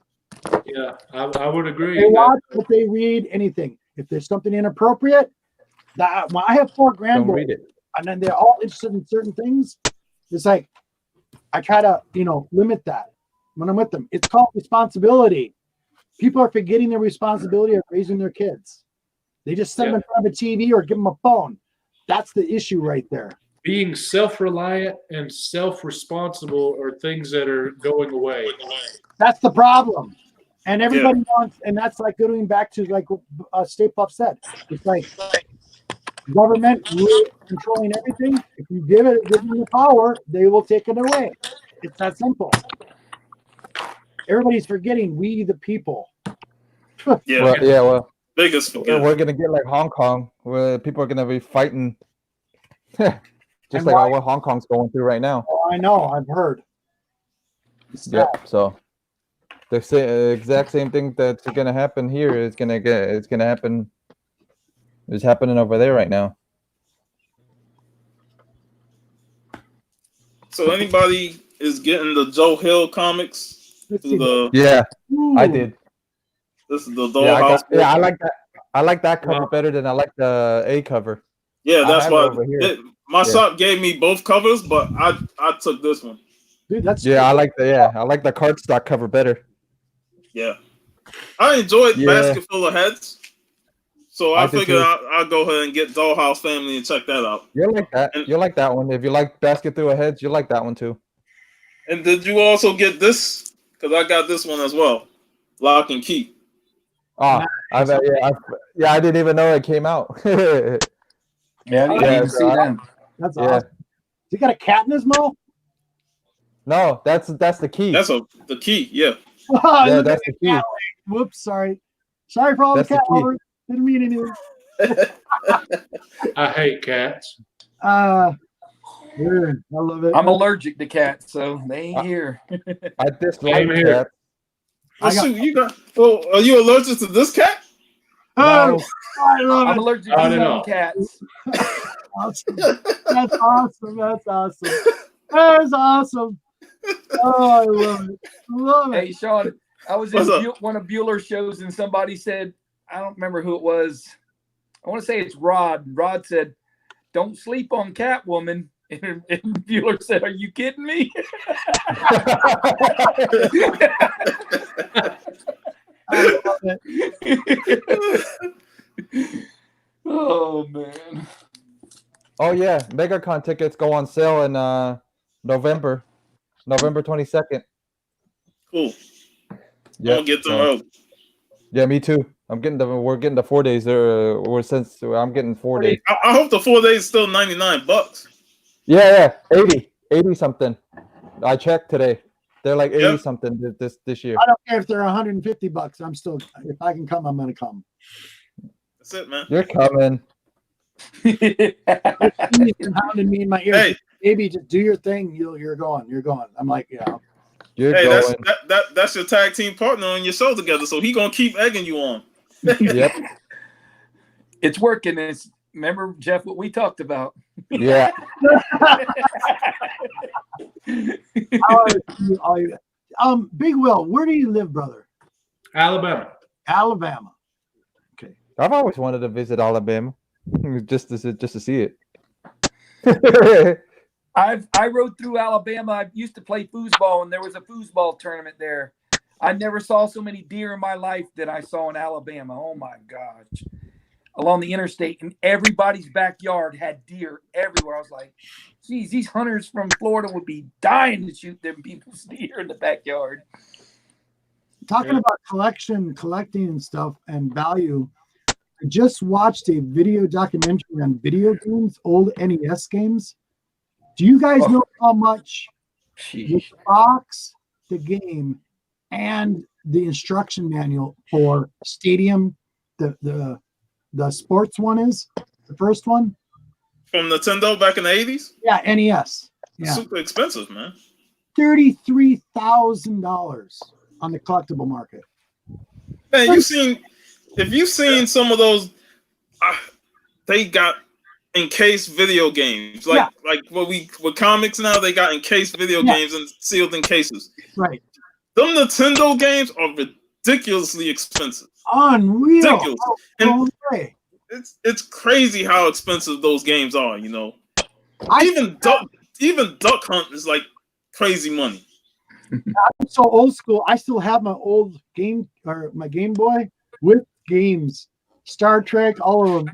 Yeah, I would agree. They watch, if they read anything. If there's something inappropriate, that when I have 4 Don't read grandboys it. and then they're all interested in certain things, it's like I try to, limit that when I'm with them. It's called responsibility. People are forgetting their responsibility of raising their kids. They just set them in front of a TV or give them a phone. That's the issue right there. Being self-reliant and self-responsible are things that are going away. That's the problem. And everybody wants, and that's like going back to like what State Puff said. It's like government really controlling everything. If you give them the power, they will take it away. It's that simple. Everybody's forgetting we the people. Yeah. Well, Biggest forget. we're gonna get like Hong Kong, where people are gonna be fighting, just And like why? what Hong Kong's going through right now. Oh, I know, I've heard. It's sad. Yep. So the exact same thing that's gonna happen here is gonna happen. It's happening over there right now. So anybody is getting the Joe Hill comics Let's through see. the Yeah, I Ooh, did. this is the Yeah, Dollhouse. I like that. I like that cover Wow. better than I like the A cover. Yeah, I that's have it why over here. my shop gave me both covers, but I took this one. Dude, that's Yeah, I like the cardstock cover better. Yeah, I enjoyed Yeah. Basket Full of Heads, so I I did figured too. I'll go ahead and get Dollhouse Family and check that out. You'll like that. And- You'll like that one. If you like Basket Through a Heads, you'll like that one too. And did you also get this? Because I got this one as well, Lock and Key. Ah, I didn't even know it came out. Yeah, I didn't Yeah, even so see that. That's Yeah. awesome. You got a cat in his mouth? No, that's the key. That's the key. Yeah. Yeah, that's the key. Whoops, sorry. Sorry for all That's the the cat key. lovers. Didn't mean anything. I hate cats. Yeah, I love it. I'm allergic to cats, so they ain't here. I dislike Same here. cats. Well, I got- shoot, you got. Well, are you allergic to this cat? Oh, No. I love I'm it. allergic I to don't some know. cats. Awesome. That's awesome. That's awesome. That's awesome. Oh, I love it. Love Hey, it. Sean, I was in What's up? one of Bueller's shows, and somebody said, I don't remember who it was. I want to say it's Rod. Rod said, "Don't sleep on Catwoman." And Bueller said, "Are you kidding me?" I love it. Oh man. Oh yeah, MegaCon tickets go on sale in November 22nd. Cool. Yeah, I'll get them so- out. Yeah, me too. We're getting the 4 days. I'm getting 4 days. I hope the 4 days is still $99. Yeah, 80 something. I checked today. They're like 80 Yeah. something this year. I don't care if they're $150. I'm still, if I can come, I'm going to come. That's it, man. You're coming. He's been pounding me in my ear. Hey, Baby, just do your thing. You're going. You're going. I'm like, yeah. You're hey, going. that's your tag team partner on your show together, so he gonna keep egging you on. Yep. It's working. Remember, Jeff, what we talked about. Yeah. Big Will, where do you live, brother? Alabama. Alabama. I've always wanted to visit Alabama, just to see it. I rode through Alabama. I used to play foosball, and there was a foosball tournament there. I never saw so many deer in my life that I saw in Alabama. Oh my gosh. Along the interstate, and everybody's backyard had deer everywhere. I was like, geez, these hunters from Florida would be dying to shoot them people's deer in the backyard. Talking about collecting and stuff and value. I just watched a video documentary on video games, old NES games. Do you guys know how much the box, the game, and the instruction manual for Stadium, the sports one is? The first one? From Nintendo back in the 80s? Yeah, NES. Yeah. Super expensive, man. $33,000 on the collectible market. Man, if you've seen some of those, they got encased video games. Like with comics now, they got encased video games and sealed in cases. Right. Them Nintendo games are ridiculously expensive. Unreal. Ridiculous. And it's crazy how expensive those games are, you know. Even Duck Hunt is like crazy money. I'm so old school. I still have my old game or my Game Boy with games. Star Trek, all of them.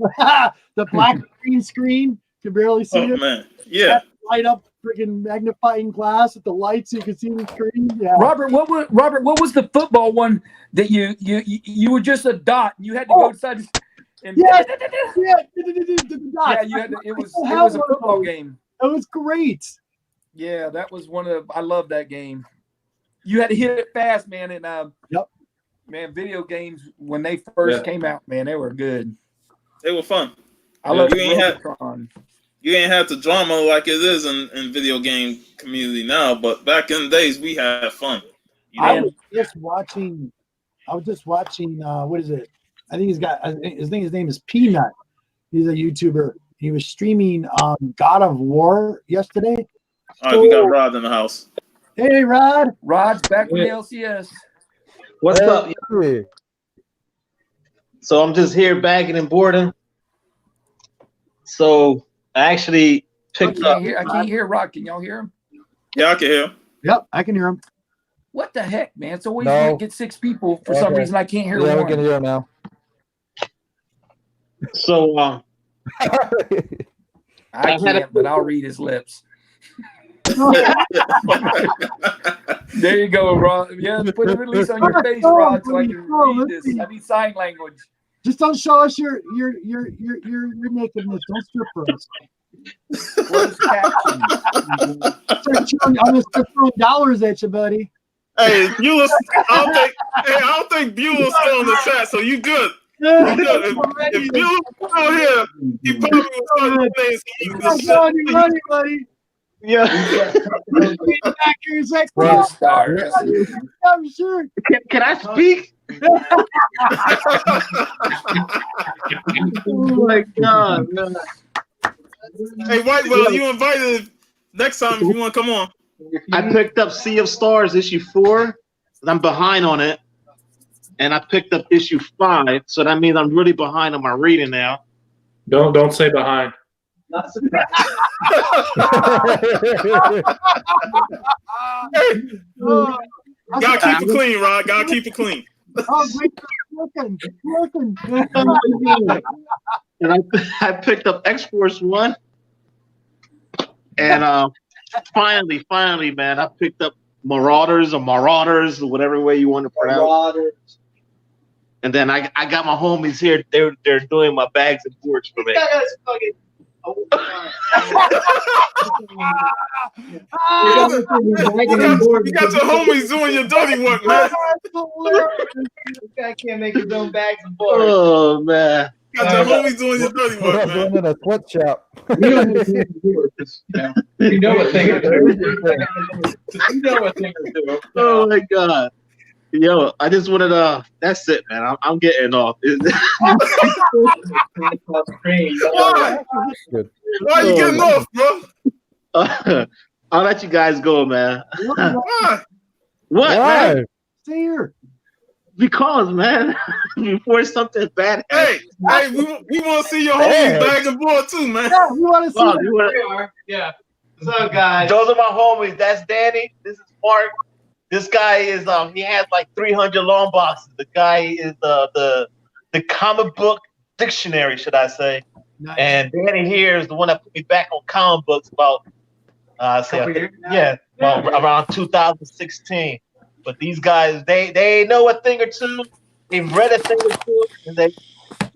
The black screen. Can barely see it. Oh man. Yeah. Light up freaking magnifying glass with the lights so you can see the screen. Yeah. Robert, what was the football one that you were just a dot and you had to go inside and Yeah, you had to, it was a football game. It was great. Yeah, that was I love that game. You had to hit it fast, man, and man, video games when they first came out, man, they were good. They were fun. I love you ain't had the drama like it is in video game community now, but back in the days we had fun. You know? I was just watching what is it? I think his name is Peanut. He's a YouTuber. He was streaming God of War yesterday. All right, we got Rod in the house. Hey Rod. Rod's back with the LCS. What's up? Hey. So I'm just here bagging and boarding. So I actually picked up. I can't hear Rod. Can y'all hear him? Yeah, I can hear him. Yep, I can hear him. What the heck, man? It's always No. when you get 6 people for some reason. I can't hear Yeah, we one. can hear him now. So I can't, but I'll read his lips. There you go, Rod. Yeah, put it at least on your face, Rod, so I can read this. I need sign language. Just don't show us your nakedness. Don't strip for us. Closed captions. I'm gonna start throwing dollars at you, buddy. Hey, Bueller, I don't think Bueller's still in the chat, so you good. You good. If Bueller was still here, he probably would start the names. You money, buddy. Yeah. Back here, he's like, Rock stars. I'm sure. Can I speak? Oh my God, man. Hey, Whitewell, you invited next time if you want to come on. I picked up Sea of Stars issue 4. I'm behind on it. And I picked up issue 5. So that means I'm really behind on my reading now. Don't say behind. Gotta keep it clean, Rod. Gotta keep it clean. Oh, wait, working. And I picked up X-Force 1. And finally, man, I picked up Marauders, or whatever way you want to pronounce it. And then I got my homies here. They're doing my bags and boards for me. You got your homies doing your dirty work, man. This guy can't make his own bags and boards. Oh man. You got your homies doing your dirty work, man. Doing in a sweatshop. We know what things to do. You know what things to do. Oh my God. Yo, I just wanted to. That's it, man. I'm getting off. Why? Why are you getting off, bro? I'll let you guys go, man. Why? What, man? Stay here. Because, man, before something bad happens. Hey, we want to see your homies bag and board too, man. Yeah, we want to see. Oh, Yeah. What's up, guys? those are my homies. That's Danny. This is Mark. This guy is he has like 300 long boxes. The guy is the comic book dictionary, should I say? Nice. And Danny here is the one that put me back on comic books about around 2016. But these guys, they know a thing or two. They've read a thing or two, and they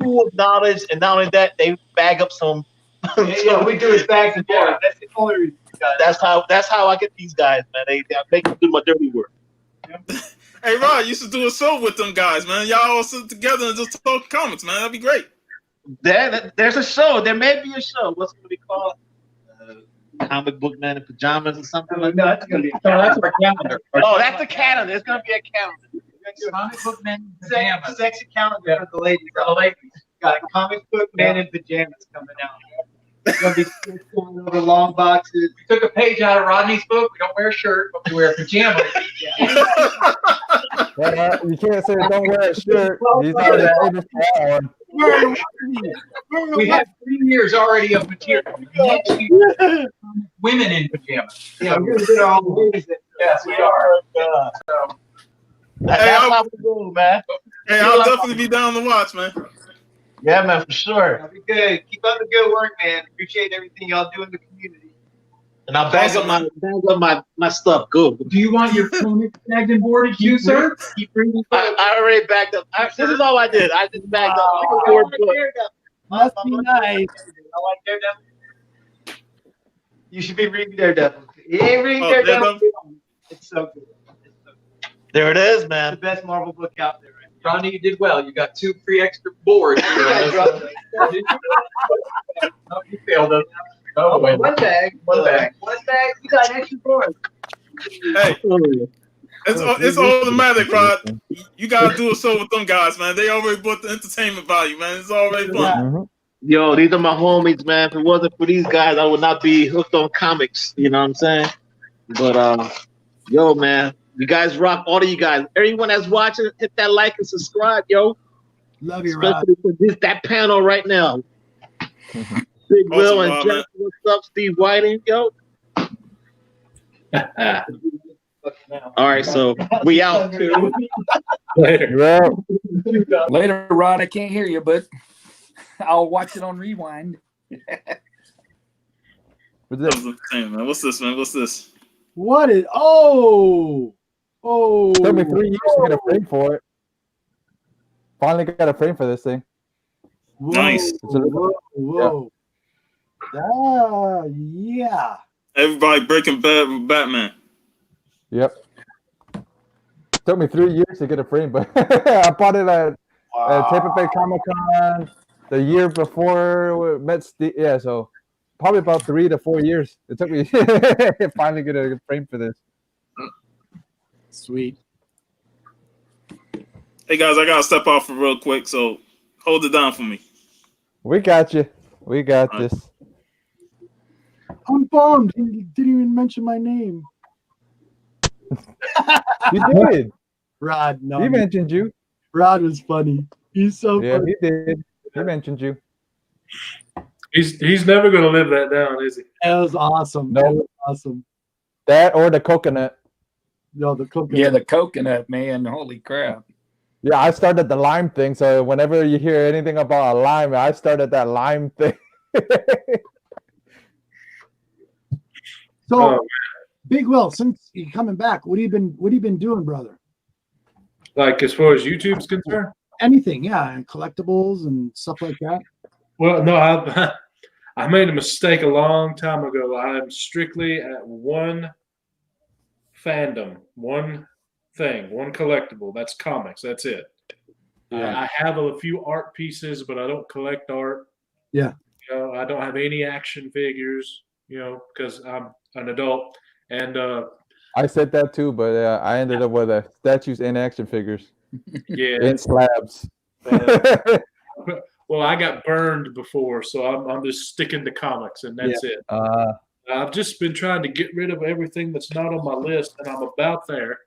full of knowledge. And not only that, they bag up some. Yeah, we do his bags and boards. That's the only reason. That's how I get these guys, man. They make me do my dirty work. Hey, Rod, you should do a show with them guys, man. Y'all all sit together and just talk comics, man. That'd be great. There's a show. There may be a show. What's it going to be called? Comic Book Man in Pajamas or something like that? No, that's gonna be. No, that's our calendar. Oh, that's the calendar. It's going to be a calendar. Comic book man in pajamas. Sexy calendar for the ladies. For the ladies. Got a comic book man in pajamas coming out. It's gonna be over long boxes. We took a page out of Rodney's book. We don't wear a shirt, but we wear pajamas. You can't say don't wear a shirt. He's already famous for that one. We have 3 years already of material. Next year, women in pajamas. Yeah, we're gonna get all the ladies in. Yes, we are. So, That's how we do, man. Hey, I'll definitely be down to watch, man. Yeah, man, for sure. that'll be good. Keep up the good work, man. Appreciate everything y'all do in the community. And I'll bag up my stuff. Good. Do you want your comic bagged and boarded too, sir? Keep bringing. I already bagged up. This is all I did. I just bagged up like 4 books. Must be nice. I like Daredevil. You should be reading Daredevil. You ain't reading Daredevil. It's so good. There it is, It's man. the best Marvel book out there. Right? Ronnie, you did well. You got 2 free extra boards. You failed us. Oh, wait. One bag. You got an extra board. Hey, it's automatic, Rod. You gotta do a show with them guys, man. They already bought the entertainment value, man. It's already fun. Yo, these are my homies, man. If it wasn't for these guys, I would not be hooked on comics. You know what I'm saying? But yo, man, you guys rock. All of you guys, everyone that's watching, hit that like and subscribe, yo. Love you, Rob. Especially for that panel right now. Big Will Awesome, and Rob, Jeff, what's up, Steve Whiting, yo? All right, so we out. Later. You're out. Later, Rod. I can't hear you, but I'll watch it on rewind. What's That this? was insane, man. What's this, man? What's this? What is? Oh. Took me 3 years to get a frame for it. Finally got a frame for this thing. Whoa, Nice. Whoa. Ah, yeah. Everybody Breaking Bad with Batman. Yep. Took me 3 years to get a frame, but I bought it at Tampa Bay Comic Con the year before we met Steve. Yeah, so probably about 3 to 4 years. It took me finally get a frame for this. Sweet. Hey guys, I gotta step off for real quick, so hold it down for me. We got you. We got All right. this. I'm bummed. He didn't even mention my name. You did. Rod, no. He mentioned you. Rod was funny. He's so Yeah, funny. he did. He mentioned you. He's never going to live that down, is he? That was awesome. No. That was awesome. That or the coconut. No, the coconut. Yeah, the coconut, man. Holy crap. Yeah, I started the lime thing. So whenever you hear anything about a lime, I started that lime thing. So, Oh, Big Will, since you're coming back, what have you been doing, brother? like as far as YouTube's concerned? Anything, yeah, and collectibles and stuff like that. Well, no, I made a mistake a long time ago. I'm strictly at one fandom, one thing, one collectible. That's comics. That's it. Yeah. I have a few art pieces, but I don't collect art. Yeah. You know, I don't have any action figures, you know, because I'm an adult. And I said that too, but I ended up with statues and action figures yeah, in slabs. well, I got burned before, so I'm just sticking to comics, and that's it. I've just been trying to get rid of everything that's not on my list, and I'm about there.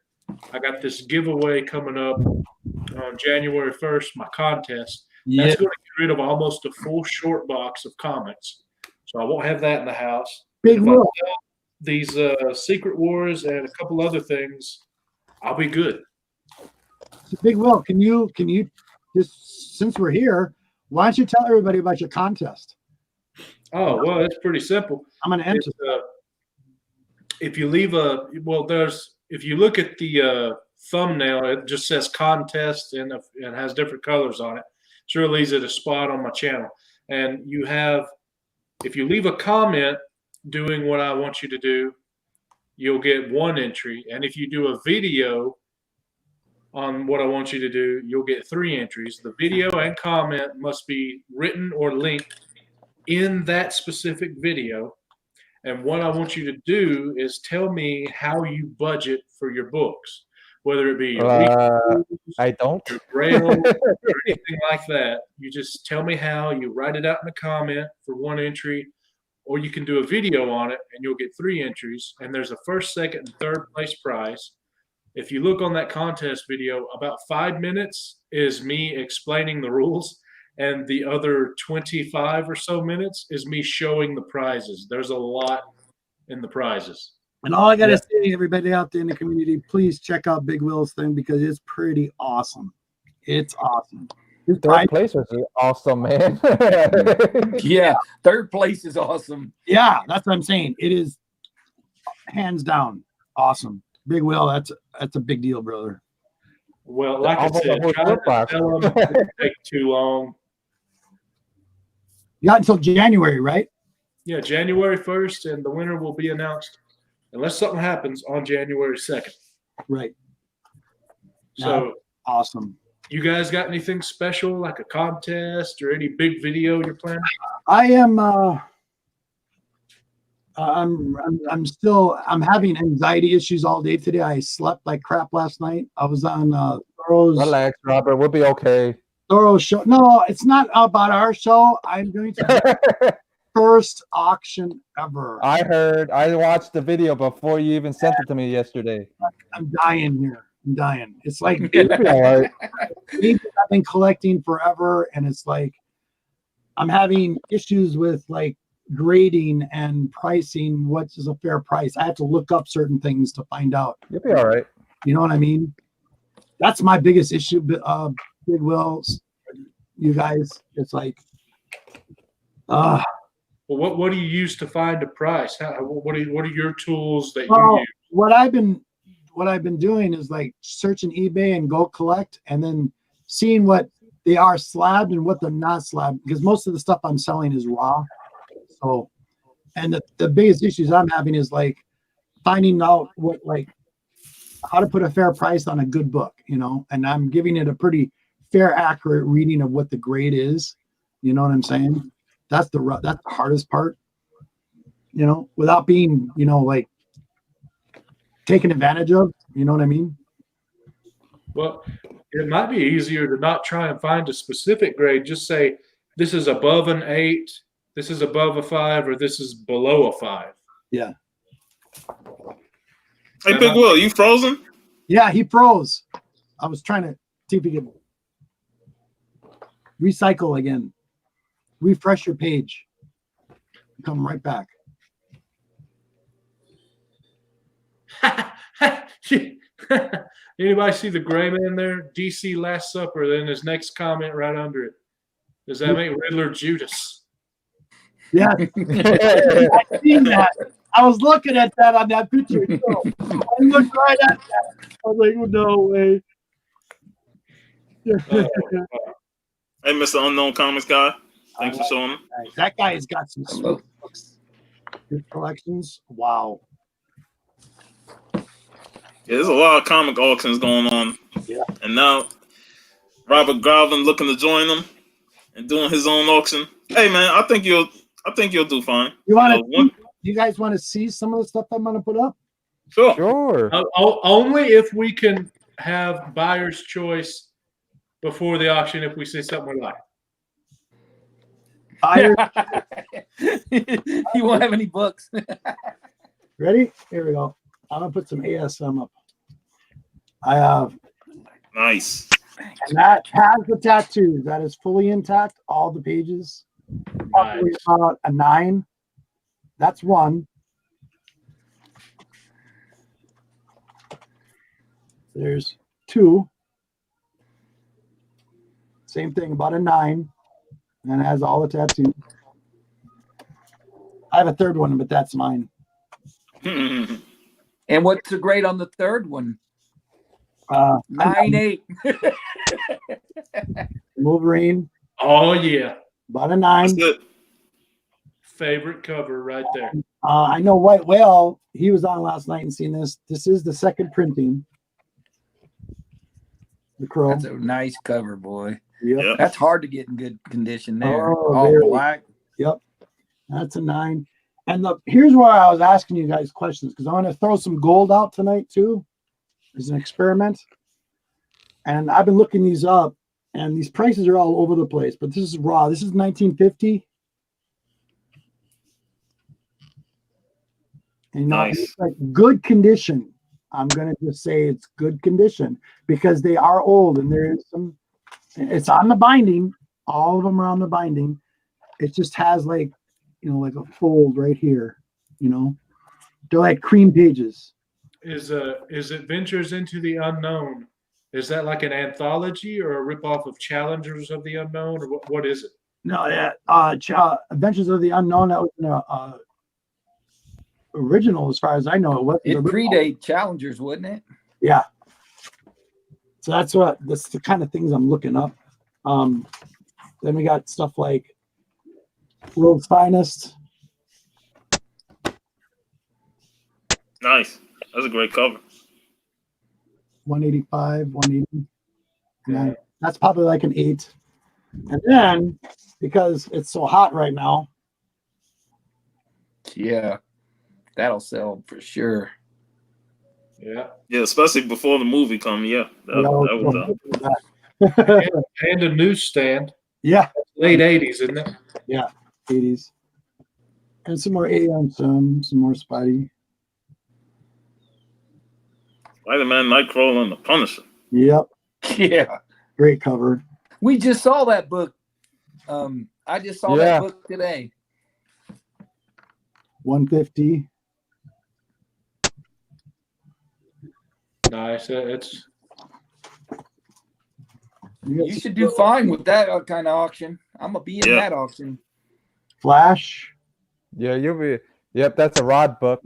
I got this giveaway coming up on January 1st, my contest. Yeah. That's going to get rid of almost a full short box of comics. So I won't have that in the house. Big If I Will. sell these Secret Wars and a couple other things, I'll be good. So Big Will, can you just, since we're here, why don't you tell everybody about your contest? Oh, well, it's pretty simple. I'm going to enter. If you leave if you look at the thumbnail, it just says contest and it has different colors on it. It's really easy to spot on my channel. And if you leave a comment doing what I want you to do, you'll get 1 entry. And if you do a video on what I want you to do, you'll get 3 entries. The video and comment must be written or linked in that specific video. And what I want you to do is tell me how you budget for your books, whether it be your I don't. your braille or anything like that. You just tell me how. You write it out in the comment for 1 entry, or you can do a video on it and you'll get 3 entries. And there's a first, second, and third place prize. If you look on that contest video, about 5 minutes is me explaining the rules, and the other 25 or so minutes is me showing the prizes. There's a lot in the prizes. And all I got to say, everybody out there in the community, please check out Big Will's thing because it's pretty awesome. It's awesome. His Third place was awesome, man. Yeah, third place is awesome. Yeah, that's what I'm saying. It is hands down awesome. Big Will, that's a big deal, brother. Well, like I Almost a said, whole try not flip box. to tell them it won't take too long. You got until January, right? Yeah, January 1st, and the winner will be announced unless something happens on January 2nd. Right. So, Awesome. you guys got anything special, like a contest or any big video you're planning? I am I'm having anxiety issues all day today. I slept like crap last night. I was on Thoro's Relax, Robert. We'll be okay. show. No, it's not about our show. I'm going to first auction ever. I watched the video before you even sent it to me yesterday. I'm dying here. I'm dying. It's like All right. I've been collecting forever, and it's like I'm having issues with like grading and pricing. What is a fair price? I have to look up certain things to find out. You'll be all right. You know what I mean? That's my biggest issue. Big Wills, you guys. It's like, Well, what do you use to find a price? What are your tools that you Well, use? what I've been doing is like searching eBay and Go Collect, and then seeing what they are slabbed and what they're not slabbed, because most of the stuff I'm selling is raw. So, and the biggest issues I'm having is like finding out how to put a fair price on a good book, and I'm giving it a pretty fair, accurate reading of what the grade is. You know what I'm saying? That's the hardest part, without being, like taken advantage of. You know what I mean? Well, it might be easier to not try and find a specific grade. Just say this is above an 8, this is above a 5, or this is below a 5. Yeah. Hey, Big Will, you frozen? Yeah, he froze. I was trying to see if he could recycle again. Refresh your page. Come right back. Anybody see the gray man there? DC Last Supper. Then his next comment right under it. Does that make Riddler Judas? Yeah. I seen that. I was looking at that on that picture. So I looked right at that. I was like, no way. Hey, Mr. Unknown Comics guy. Thanks for showing them. That guy has got some sweet books. Good collections. Wow. Yeah, there's a lot of comic auctions going on. Yeah. And now Robert Garvin looking to join them and doing his own auction. Hey man, I think you'll do fine. You guys want to see some of the stuff I'm gonna put up? Sure. Sure. Only if we can have buyer's choice before the auction if we see something we like. Fire. You won't have any books. Ready? Here we go. I'm gonna put some ASM up. I have, Nice. and that has the tattoos. That is fully intact. All the pages. Probably Nice. about a 9. That's one. There's 2. Same thing, about a 9. And it has all the tattoos. I have a third one, but that's mine. And what's the grade on the third one? 9.8. Wolverine, Oh yeah, about a 9. That's good. favorite cover right there. I know White Whale, he was on last night and seen this. This is the second printing. The Crow. That's a nice cover, boy. Yep. Yep. That's hard to get in good condition there. Oh, All very. black. Yep. That's a 9. And here's where I was asking you guys questions, because I want to throw some gold out tonight too as an experiment. And I've been looking these up, and these prices are all over the place, but this is raw. This is 1950. And Nice. it's like good condition. I'm gonna just say it's good condition because they are old, and there is some. It's on the binding. All of them are on the binding. It just has like, like a fold right here. They're like cream pages. Is Adventures into the Unknown? Is that like an anthology or a ripoff of Challengers of the Unknown, or what is it? No, yeah. Adventures of the Unknown. That was an original, as far as I know. It wasn't. It a ripoff. predate Challengers, wouldn't it? Yeah. So that's the kind of things I'm looking up. Then we got stuff like World's Finest. Nice. That's a great cover. 185, 180. And that's probably like an 8. And then, because it's so hot right now, Yeah. That'll sell for sure. Yeah, Yeah, especially before the movie come. Yeah, that was and a newsstand. yeah, Late '80s, isn't it? 80s. And some more AM, some more Spidey. Spider-Man, Nightcrawler, and the Punisher. Yep, Yeah. great cover. We just saw that book. I just saw Yeah. that book today. 150. Nice. It's You You got should do fine with that kind of auction. I'm gonna be in Yeah. that auction. Flash. Yeah, you'll be. Yep, that's a Rod book.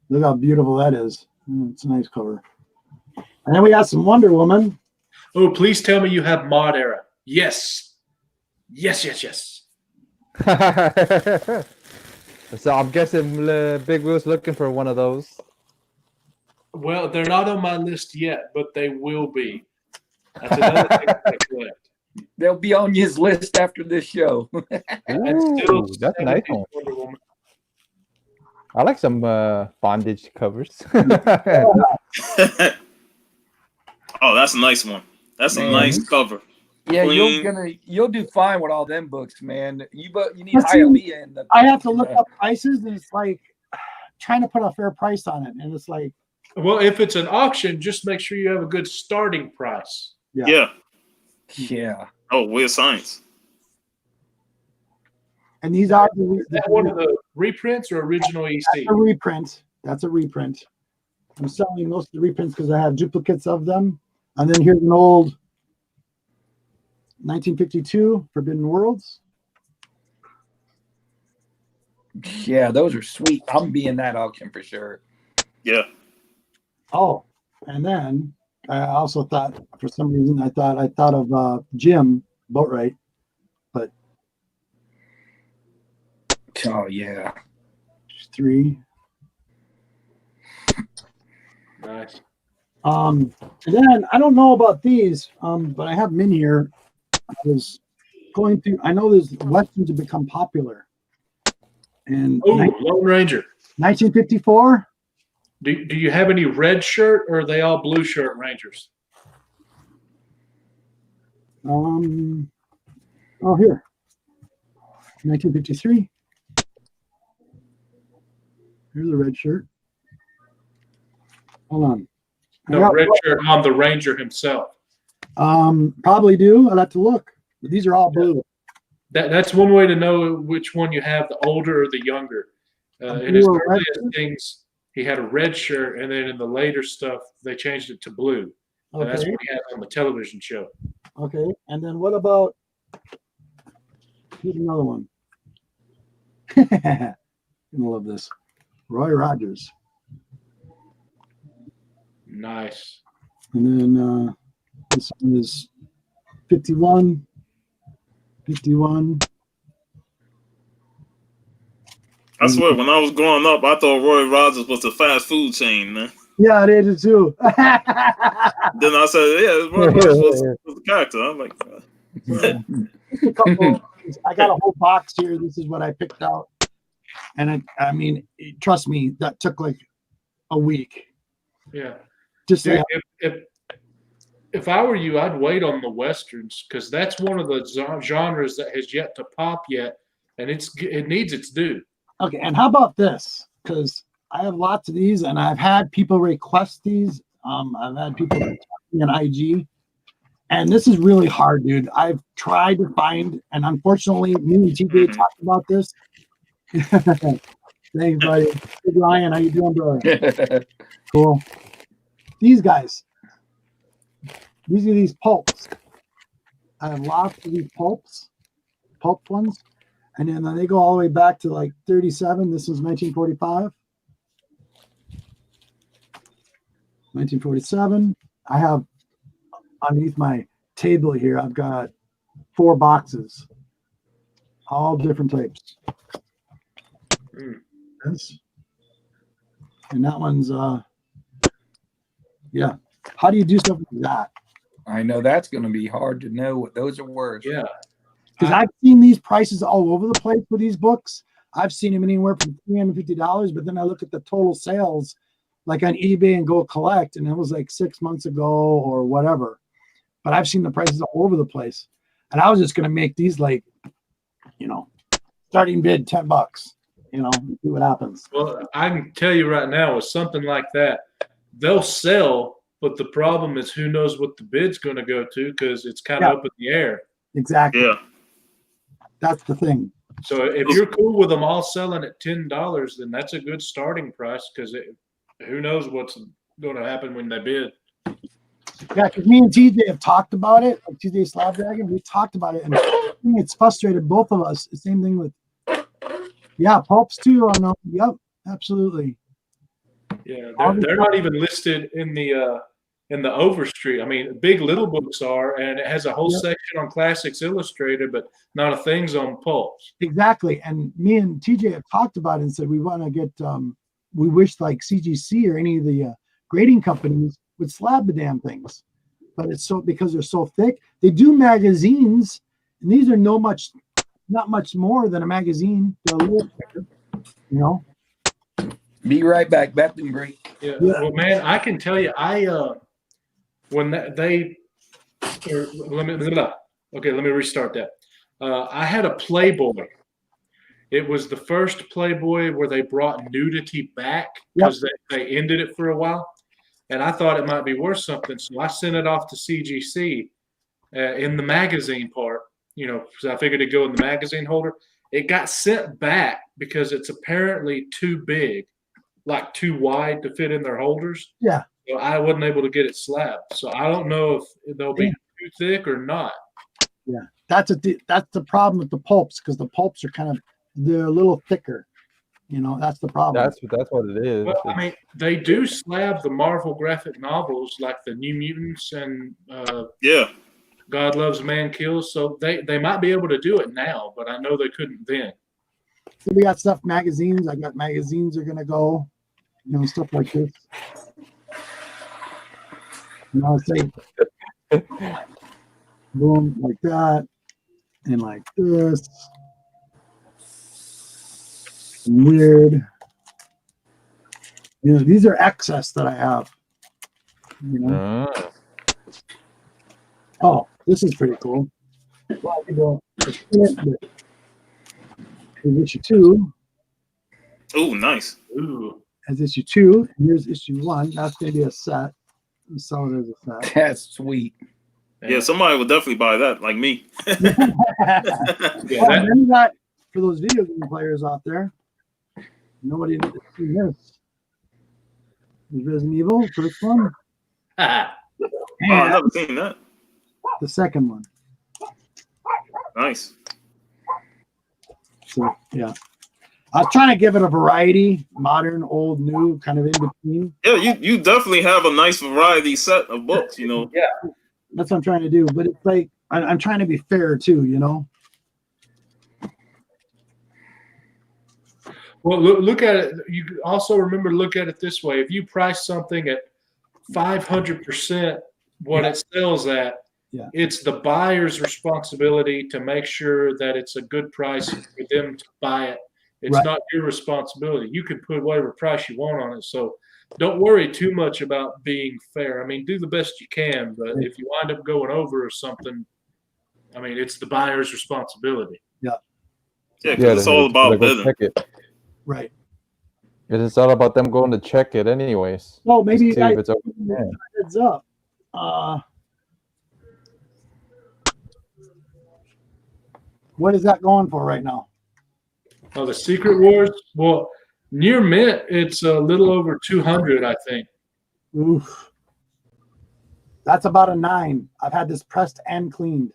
Look how beautiful that is. It's a nice cover. And then we got some Wonder Woman. Oh, please tell me you have Mod Era. Yes. Yes, yes, yes. So I'm guessing Big Will's looking for one of those. Well, they're not on my list yet, but they will be. That's another thing to collect. They'll be on his list after this show. And still, Ooh, that's a nice 70s one. Wonder Woman. I like some bondage covers. Oh, that's a nice one. That's a Man. nice cover. Yeah, Clean. you'll do fine with all them books, man. You need But see, Hialeah in the. I have to look up prices, and it's like trying to put a fair price on it. And it's like, Well, if it's an auction, just make sure you have a good starting price. Yeah. Yeah. Oh, Weird Science. and these are Is that one of the reprints or original EC? that's a reprint. That's a reprint. I'm selling most of the reprints because I have duplicates of them. And then here's an old 1952 Forbidden Worlds. Yeah, those are sweet. I'm be in that auction for sure. Yeah. Oh, and then I also thought, for some reason, I thought of Jim Boatwright. Oh yeah. 3. Nice. And then I don't know about these, but I have them in here. I was going through. I know there's westerns have become popular. And Oh, Lone Ranger. 1954. Do you have any red shirt or are they all blue shirt Rangers? Oh, here. 1953. Here's a red shirt. Hold on. I No, got- red shirt on the Ranger himself. Probably do. I'll have to look. But these are all blue. That's one way to know which one you have, the older or the younger. In his blue or red earliest things, he had a red shirt, and then in the later stuff, they changed it to blue. And that's Okay. what he had on the television show. Okay. And then what about? Here's another one. You're gonna love this. Roy Rogers. Nice. And then this one is 51. 51. I swear, when I was growing up, I thought Roy Rogers was a fast food chain, man. Yeah, it is too. Then I said, yeah, Roy Rogers was the character. I'm like, A couple, I got a whole box here. This is what I picked out. And I mean, trust me, that took like a week. Yeah. Just to Dude, if I were you, I'd wait on the westerns because that's one of the genres that has yet to pop yet, and it needs its due. Okay, and how about this? Because I have lots of these, and I've had people request these. I've had people talk to me on IG, and this is really hard, dude. I've tried to find, and unfortunately, me and TJ talked about this. Thanks, buddy. Hey, Ryan, how you doing, brother? Cool. These guys. These are these pulps. I have lots of these pulp ones. And then they go all the way back to like 37. This is 1945. 1947. I have underneath my table here, I've got 4 boxes, all different types. Yes. And that one's, yeah. How do you do something like that? I know that's going to be hard to know what those are worth. Yeah. Because I've seen these prices all over the place for these books. I've seen them anywhere from $350, but then I look at the total sales, like on eBay and Go Collect, and it was like 6 months ago or whatever. But I've seen the prices all over the place, and I was just gonna make these like, starting bid $10. See what happens. Well, I can tell you right now, with something like that, they'll sell, but the problem is who knows what the bid's going to go to because it's kind of up in the air. Exactly. yeah. That's the thing. So if you're cool with them all selling at $10, then that's a good starting price because who knows what's going to happen when they bid. Yeah, because me and TJ have talked about it. Like TJ Slabdragon, we talked about it, and I think it's frustrated both of us. The same thing with Yeah, pulps too. I know. Yep, absolutely. Yeah, they're not even listed in the Overstreet. I mean, Big Little Books are, and it has a whole Yep. section on Classics Illustrated, but not a thing's on pulps. Exactly. And me and TJ have talked about it and said we want to get. We wish like CGC or any of the grading companies would slab the damn things, but it's so because they're so thick. They do magazines, and these are not much more than a magazine. They're a little thicker, you know. Be right back. Bathroom break. Yeah. Yeah. Well, man, I can tell you, when let me restart that. I had a Playboy. It was the first Playboy where they brought nudity back because they ended it for a while, and I thought it might be worth something, so I sent it off to CGC in the magazine part. You know, because I figured it'd go in the magazine holder. It got sent back because it's apparently too big, like too wide to fit in their holders. Yeah. So I wasn't able to get it slabbed. So I don't know if they'll be too thick or not. Yeah, that's the problem with the pulps because the pulps are they're a little thicker. You know, that's the problem. That's what it is. Well, I mean, they do slab the Marvel graphic novels like the New Mutants and Yeah. God Loves Man Kills. So they might be able to do it now, but I know they couldn't then. So we got stuff magazines. I got magazines are gonna go, you know, stuff like this. You know, say boom like that, and like this. Weird. You know, these are excess that I have. You know. Oh, this is pretty cool. Well, I go issue 2. Oh, nice. Ooh. As issue 2, and here's issue 1. That's gonna be a set. We saw it as a set. That's sweet. Yeah, somebody would definitely buy that, like me. Yeah, Well, then you got for those video game players out there. Nobody has seen this. The Resident Evil, first one, Oh, I've and never seen that. the second one. Nice. So yeah, I was trying to give it a variety, modern, old, new, kind of in between. Yeah, you definitely have a nice variety set of books, you know. That's what I'm trying to do. But it's like I'm trying to be fair too, you know. Well, look at it. You also remember to look at it this way. If you price something at 500% what it sells at, it's the buyer's responsibility to make sure that it's a good price for them to buy it. It's not your responsibility. You can put whatever price you want on it. So don't worry too much about being fair. I mean, do the best you can, but if you wind up going over or something, I mean, it's the buyer's responsibility. Yeah, because it's all about bidding. Check it. Right. It's all about them going to check it anyways. Well, maybe you See if guys it's okay. heads up. What is that going for right now? Oh, the Secret Wars? Well, near mint, it's a little over 200, I think. Oof. That's about a 9. I've had this pressed and cleaned.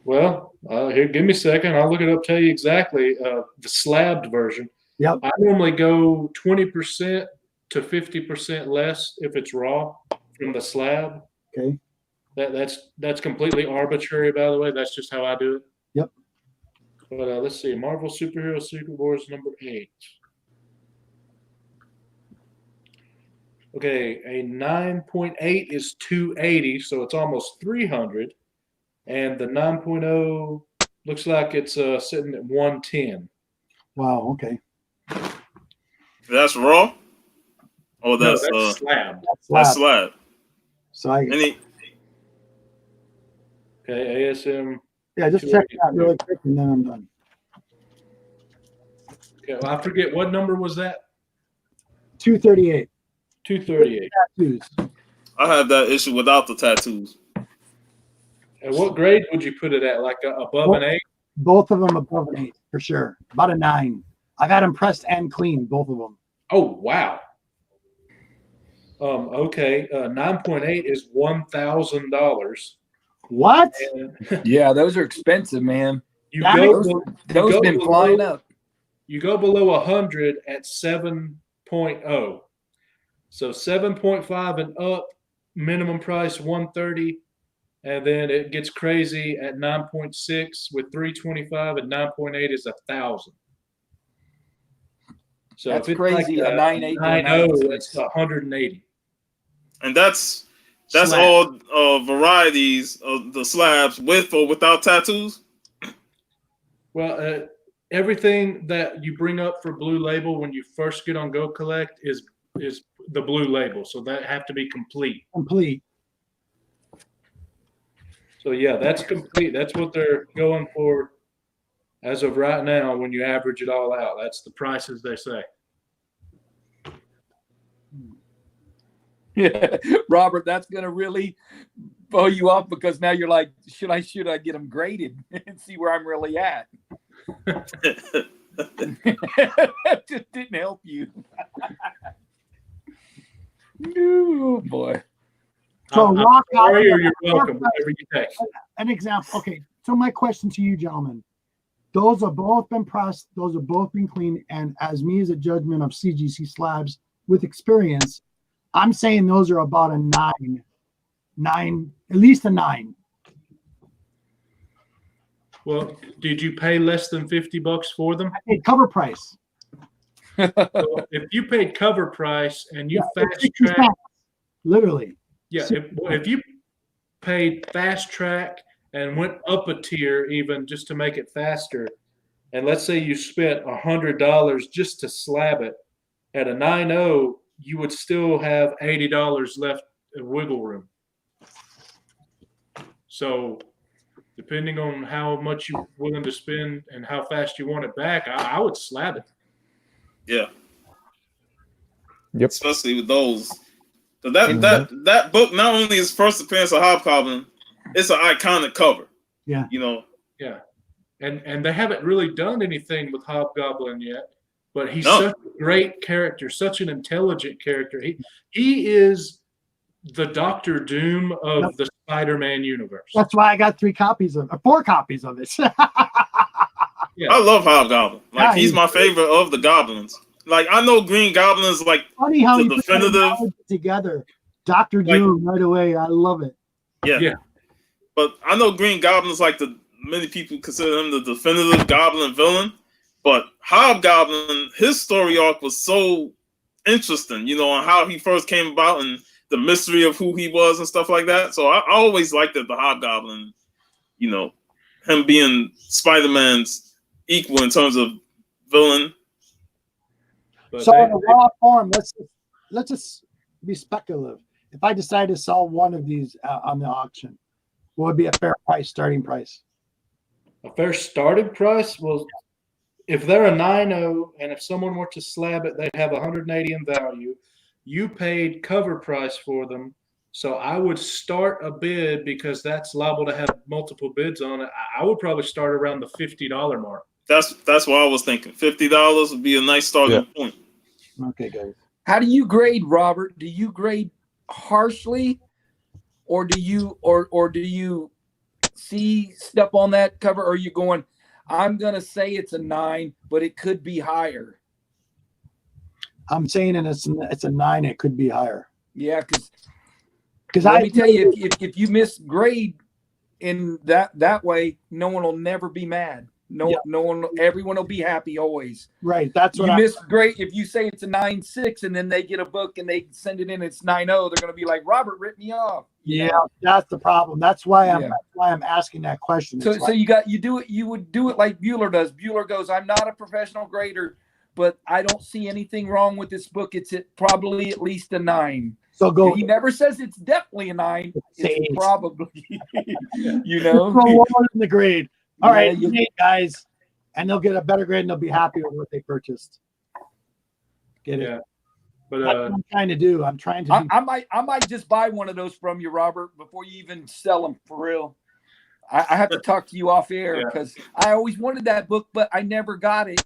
Well, here, give me a second. I'll look it up, tell you exactly. The slabbed version. Yep. I normally go 20% to 50% less if it's raw from the slab. Okay. That's completely arbitrary, by the way. That's just how I do it. Yep. But let's see. Marvel Superhero Secret Wars number 8. Okay, a 9.8 is 280, so it's almost 300. And the 9.0 looks like it's sitting at 110. Wow. Okay. That's raw? Oh, that's slab. That's slab. So I Any Okay, ASM. yeah, just check that really quick and then I'm done. Okay, well, I forget what number was that. 238. 238. Tattoos. I have that issue without the tattoos. And what grade would you put it at? Like above an 8? Both of them above an 8 for sure. About a 9. I've had them pressed and cleaned, both of them. Oh wow. Okay, 9.8 is $1,000. What? Yeah, those are expensive, man. You That go. Those been flying up. You go below 100 at 7.0. So 7.5 and up, minimum price 130, and then it gets crazy at 9.6 with 325, and 9.8 is 1,000. So That's if it's crazy, like a 9.8 to a 9.0, 9.6. it's 180. And that's Slab. all varieties of the slabs with or without tattoos. Well, everything that you bring up for Blue Label when you first get on Go Collect is the Blue Label, so that have to be complete. Complete. So yeah, that's complete. That's what they're going for as of right now. When you average it all out, that's the prices they say. Yeah, Robert, that's gonna really blow you off because now you're like, should I get them graded and see where I'm really at? That just didn't help you. Oh boy. So I'm rock sorry, or out- you're welcome. Whatever you take. An example. Okay, so my question to you, gentlemen. Those have both been pressed. Those have both been cleaned. And as me as a judgment of CGC slabs with experience, I'm saying those are about a 9, at least a 9. Well, did you pay less than $50 for them? I paid cover price. So if you paid cover price and you Yeah, fast 60 track, cents, literally. yeah, if you paid fast track and went up a tier even just to make it faster, and let's say you spent $100 just to slab it at a 9.0, you would still have $80 left of wiggle room. So depending on how much you're willing to spend and how fast you want it back, I would slab it. Yeah. Yep. Especially with those. So that book not only is first appearance of Hobgoblin, it's an iconic cover. Yeah. You know. Yeah. And they haven't really done anything with Hobgoblin yet, but he's No. such a great character, such an intelligent character. He is the Doctor Doom of the Spider-Man universe. That's why I got 4 copies of it. Yeah. I love Hobgoblin. Like Yeah, he's my favorite of the goblins. Like I know Green Goblin is like Funny how the you put that definitive. analogy together. Dr. Like- Doom right away. I love it. Yeah. Yeah. But I know Green Goblin is like many people consider him the definitive goblin villain. But Hobgoblin, his story arc was so interesting, you know, on how he first came about and the mystery of who he was and stuff like that. So I always liked that the Hobgoblin, you know, him being Spider-Man's equal in terms of villain. But So they- in a raw form, let's just be speculative. If I decide to sell one of these on the auction, what would be a fair price, starting price? a fair starting price, well, if they're a 9.0 and if someone were to slab it, they'd have 180 in value. You paid cover price for them. So I would start a bid because that's liable to have multiple bids on it. I would probably start around the $50 mark. That's what I was thinking. $50 would be a nice starting point. Okay, guys. How do you grade, Robert? Do you grade harshly, or do you see step on that cover? Or are you going, I'm gonna say it's a 9, but it could be higher? I'm saying it's a 9. It could be higher. Yeah, because Because let me tell you, if you misgrade in that way, no one will never be mad. No one, everyone will be happy always. right. That's what You I misgrade if you say it's a 9.6 and then they get a book and they send it in, it's 9.0. They're gonna be like, Robert ripped me off. Yeah, that's the problem. That's why Yeah. that's why I'm asking that question. So, It's so like, you would do it like Bueller does. Bueller goes, I'm not a professional grader, but I don't see anything wrong with this book. It's probably at least a 9. so go He never says it's definitely a 9. Say It's eight. probably, you go know. lower in the grade. All Yeah, right, you- 8 guys, and they'll get a better grade and they'll be happy with what they purchased. Get it? Yeah. But That's what I'm trying to do. I'm trying to. I might just buy one of those from you, Robert, before you even sell them for real. I have to talk to you off air Yeah. because I always wanted that book, but I never got it.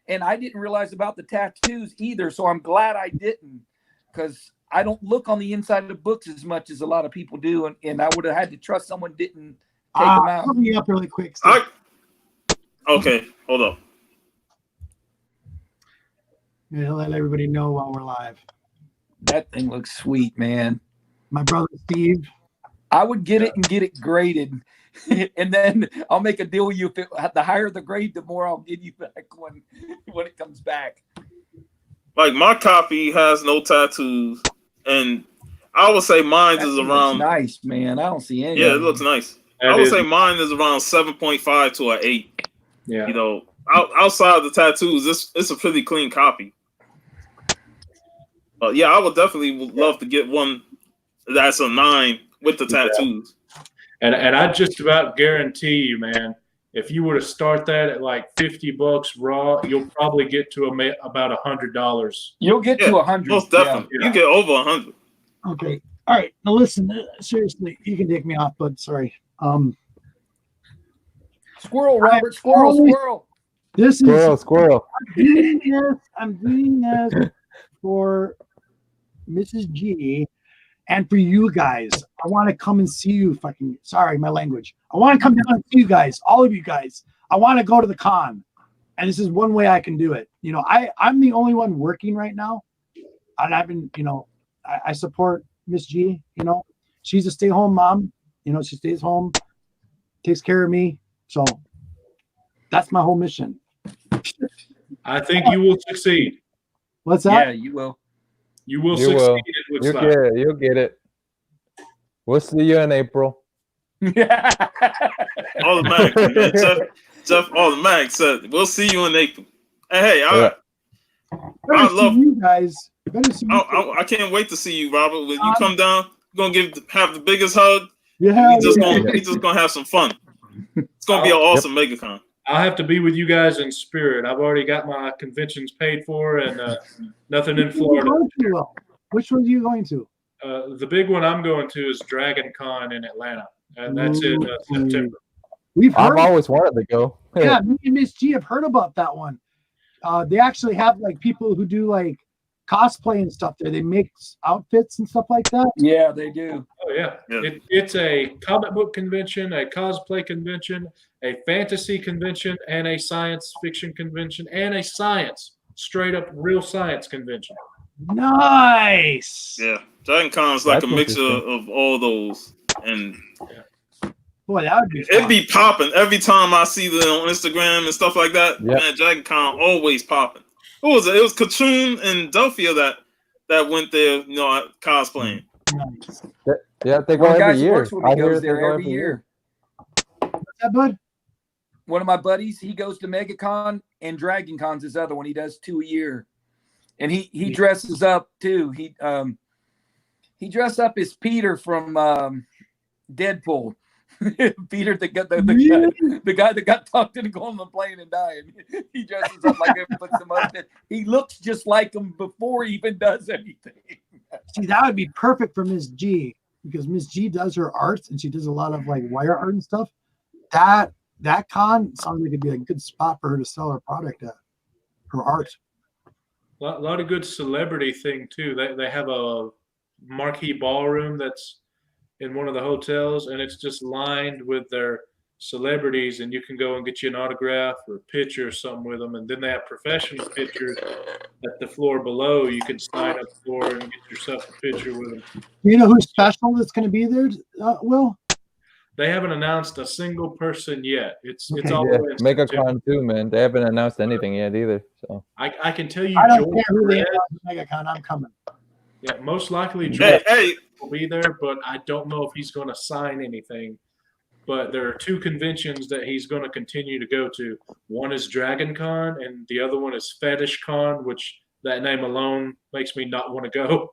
And I didn't realize about the tattoos either. So I'm glad I didn't, because I don't look on the inside of the books as much as a lot of people do. And I would have had to trust someone didn't take them out. Put me up really quick. Okay, hold up. Yeah, let everybody know while we're live. That thing looks sweet, man. My brother Steve. I would get it and get it graded, and then I'll make a deal with you. The higher the grade, the more I'll give you back when it comes back. Like my copy has no tattoos, and I would say mine That is thing around. looks nice, man. I don't see any. Yeah, of it them. looks nice. That I would is- say mine is around 7.5 to an 8. Yeah. You know, outside of the tattoos, it's a pretty clean copy. But yeah, I would definitely love to get one that's a 9 with the tattoos. And I just about guarantee you, man, if you were to start that at like $50 raw, you'll probably get to about $100. You'll get Yeah, to 100. Most definitely, Yeah. you get over 100. Okay. All right. Now listen, seriously, you can take me off, bud. Sorry. Squirrel, Robert. Squirrel. Squirrel. This Squirrel, is squirrel. I'm doing this for Mrs. G and for you guys. I want to come and see you. Sorry, my language. I want to come down and see you guys, all of you guys. I want to go to the con, and this is one way I can do it. You know, I'm the only one working right now, and I've been, you know, I support Miss G. You know, she's a stay-home mom. You know, she stays home, takes care of me. So that's my whole mission. I think you will succeed. What's Yeah, that? you will. You will You succeed. will. It looks You'll like. get it. You'll get it. We'll see you in April. Automatic. Man. Jeff automatic said, "We'll see you in April." And hey, Yeah. Better see love- you guys. Better see you. I can't wait to see you, Robert. When you come down, we're gonna have the biggest hug. Yeah, We just gonna have some fun. It's gonna be an awesome MegaCon. I'll have to be with you guys in spirit. I've already got my conventions paid for and nothing in Which one are you Florida. going to, Will? Which one are you going to? The big one I'm going to is Dragon Con in Atlanta, and that's in September. We've I've heard. always wanted to go. Yeah, me and Miss G have heard about that one. They actually have like people who do like cosplay and stuff there. They make outfits and stuff like that. Yeah, they do. Oh yeah, Yeah. It's a comic book convention, a cosplay convention, a fantasy convention, and a science fiction convention, and a science, straight up real science convention. Nice. Yeah, Dragon Con is like That's a mixture interesting. of all those, and Boy, that would be it'd fun. be popping every time I see them on Instagram and stuff like that. Yep. Man, Dragon Con always popping. Who was it? It was Katrine and Delphia that went there, you know, cosplaying. Nice. Yeah, they go One of the every guys who year. works with me I hear goes they there go every year. What's that, bud? One of my buddies, he goes to MegaCon and Dragon Con's his other one. He does 2 a year, and he dresses up too. He dressed up as Peter from Deadpool. Peter, the guy that got tucked in going on the plane and died. He dresses up like him, puts him up there. He looks just like him before he even does anything. See, that would be perfect for Miss G because Miss G does her art and she does a lot of like wire art and stuff. That con sounds like it'd be a good spot for her to sell her product at, her art. A lot of good celebrity thing too. They have a marquee ballroom that's in one of the hotels, and it's just lined with their celebrities, and you can go and get you an autograph or a picture or something with them. And then they have professional pictures at the floor below. You can sign up for and get yourself a picture with them. You know who's special that's going to be there, Will? They haven't announced a single person yet. It's Okay. all Yeah, the way in September. MegaCon too, man. They haven't announced anything yet either. So I can tell you, I don't George care who they Perez- are at MegaCon. I'm coming. yeah, most likely Hey, George hey, will be there, but I don't know if he's going to sign anything. But there are 2 conventions that he's going to continue to go to. One is Dragon Con, and the other one is Fetish Con, which that name alone makes me not want to go.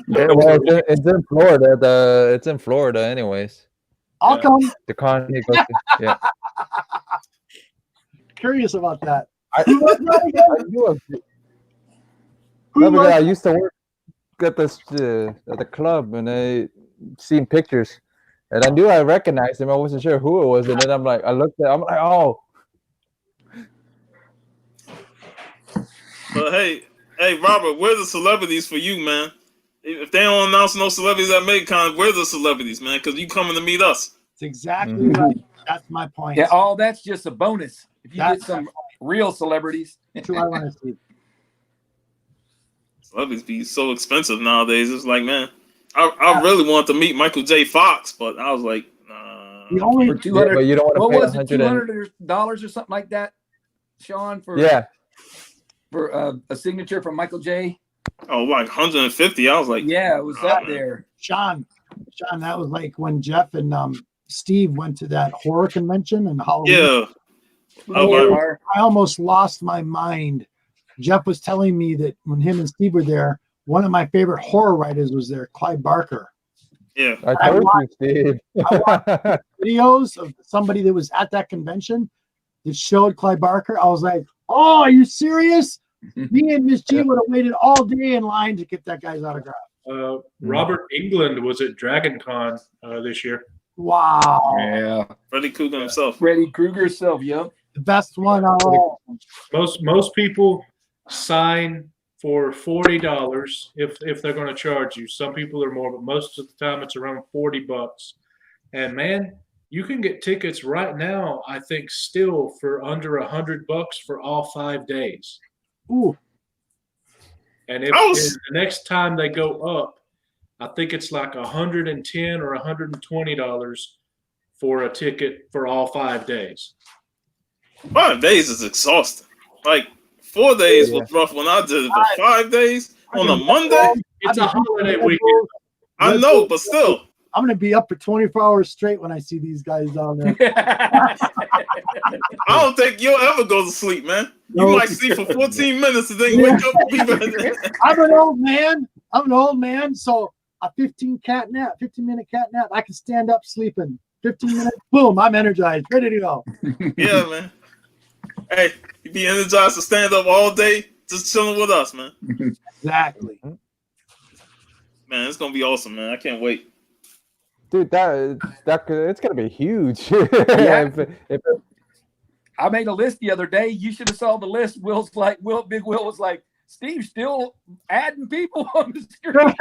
yeah, well, it's in Florida. It's in Florida, anyways. I'll Yeah. come. The con he goes to. Yeah. Curious about that. I Who was that again? knew a Who No, because was I used to work at this at the club, and I seen pictures, and I knew I recognized him. I wasn't sure who it was, and then I'm like, I looked at, I'm like, oh, but hey, Robert, we're the celebrities for you, man. If they don't announce no celebrities at MegaCon, we're the celebrities, man, because you coming to meet us. It's exactly Mhm. right. That's my point. Yeah, that's just a bonus. If you That's get some real celebrities. That's who I want to see. celebrities be so expensive nowadays. It's like, man, I really want to meet Michael J. Fox, but I was like, nah. The only For 200, but you don't what want to was pay it, $100. $200 or something like that, Sean? For a signature from Michael J. Oh, like 150. I was like, Yeah, it was Oh, up man. there. Sean, that was like when Jeff and Steve went to that horror convention and Halloween. yeah. Oh, I almost lost my mind. Jeff was telling me that when him and Steve were there, one of my favorite horror writers was there, Clive Barker. Yeah. I told you, Steve. Videos of somebody that was at that convention that showed Clive Barker. I was like, oh, are you serious? Me and Miss G would have waited all day in line to get that guy's autograph. Robert England was at Dragon Con this year. Wow. Yeah. Freddy Krueger himself. Freddy Krueger himself, yep. The best one of all. Most people sign for $40 if they're going to charge you. Some people are more, but most of the time it's around $40. And man, you can get tickets right now, I think, still for under $100 for all 5 days. Ooh. And if Oh. and the next time they go up, I think it's like $110 or $120 for a ticket for all 5 days. 5 days is exhausting. Like 4 days was rough when I did it, but 5 days on a Monday? It's a holiday weekend. I know, but still. I'm gonna be up for 24 hours straight when I see these guys down there. I don't think you'll ever go to sleep, man. You No. might sleep for 14 minutes and then wake up and be better. I'm an old man. So a 15-minute cat nap, I can stand up sleeping. 15 minutes, boom, I'm energized, ready to go. Yeah, man. Hey, you be energized to stand up all day, just chilling with us, man. Exactly. Man, it's gonna be awesome, man. I can't wait. Dude, it's gonna be huge. Yeah. If I made a list the other day. You should have saw the list. Big Will was like, Steve's still adding people on the screen.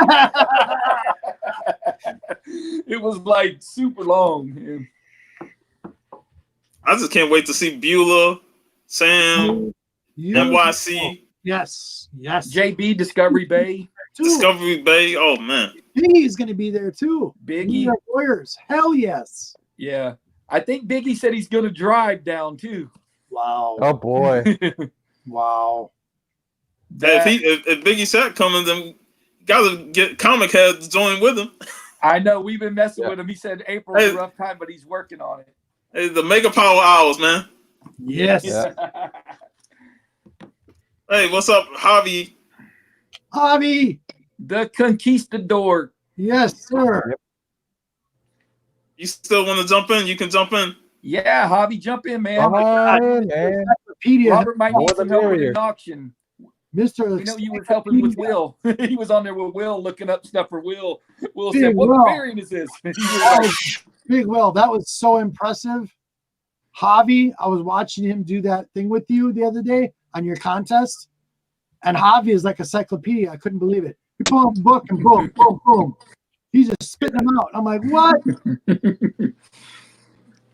It was like super long. I just can't wait to see Beulah, Sam, NYC, Yes. JB Discovery Bay, Too. Discovery Bay. Oh man. Biggie's gonna be there too. Biggie. They're lawyers. Hell yes. Yeah. I think Biggie said he's going to drive down too. Wow. oh boy, Wow. Hey, if Biggie Sack coming, then gotta get Comic Head to join with him. I know we've been messing Yeah. with him. He said April's Hey. a rough time, but he's working on it. Hey, the Mega Power Hours, man. Yes. Yeah. Hey, what's up, Javi? Javi. The Conquistador. Yes, sir. You still want to jump in? You can jump in. Yeah, Javi, jump in, man. come on in, man. Encyclopedia. Robert might More need the some help with merrier. an auction. Mr. We know you was helping with Will. He was on there with Will looking up stuff for Will. Will said, Big "What Will. variant is this?" He was That like, was- Big Will, that was so impressive. Javi, I was watching him do that thing with you the other day on your contest. And Javi is like a encyclopedia. I couldn't believe it. You pull up a book and boom, boom, boom. He's just spitting them out. I'm like, what?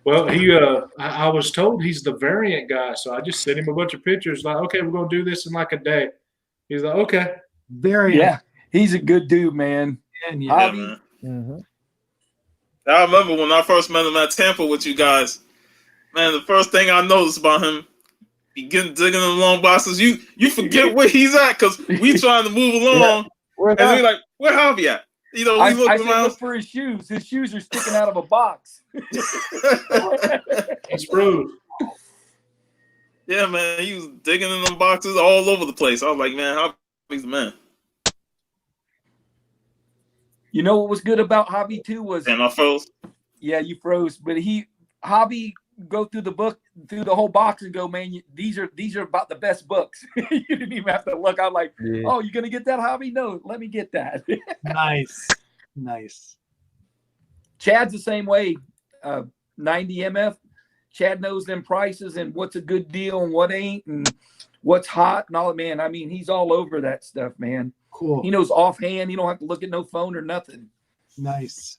Well, I was told he's the variant guy, so I just sent him a bunch of pictures. Like, okay, we're gonna do this in like a day. He's like, okay. Very yeah, he's a good dude, man. yeah. Yeah, Javi. man. Mhm. I remember when I first met him at Tampa with you guys. Man, the first thing I noticed about him, he getting digging in the long boxes. You forget where he's at because we trying to move along, Where's and that? we're like, where Javi at? You know, I we look said, around. look for his shoes. His shoes are sticking out of a box. He's proved. Yeah, man, he was digging in them boxes all over the place. I was like, man, Javi's the man. You know what was good about Javi too was And I froze. yeah, you froze, but Javi go through the book, through the whole box and go, man, these are about the best books. You didn't even have to look. I'm like, Yeah. oh, you gonna get that, Javi? No, let me get that. Nice. Nice. Chad's the same way. 90 MF. Chad knows them prices and what's a good deal and what ain't and what's hot and all. Man, I mean, he's all over that stuff, man. Cool. He knows offhand. You don't have to look at no phone or nothing. Nice.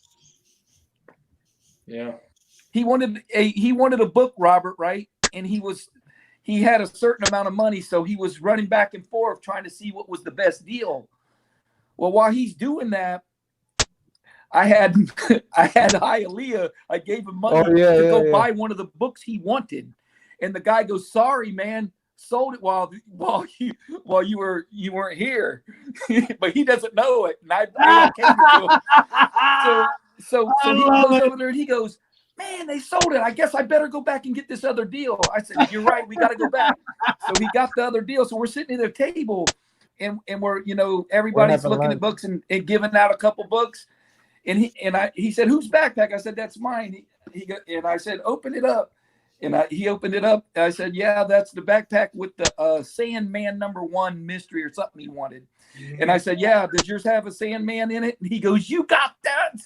Yeah. He wanted a book, Robert, right? And he he had a certain amount of money, so he was running back and forth trying to see what was the best deal. Well, while he's doing that, I had Hialeah. I gave him money to go buy one of the books he wanted, and the guy goes, "Sorry, man, sold it while you weren't here," but he doesn't know it, and I gave it to him. So he goes over there and he goes, "Man, they sold it. I guess I better go back and get this other deal." I said, "You're right. We got to go back." So he got the other deal. So we're sitting at a table, and we're everybody's looking at books and giving out a couple books. And he said, "Whose backpack?" I said, "That's mine." And I said, "Open it up." And he opened it up. I said, "Yeah, that's the backpack with the Sandman #1 mystery or something he wanted." And I said, "Yeah, does yours have a Sandman in it?" And he goes, "You got that."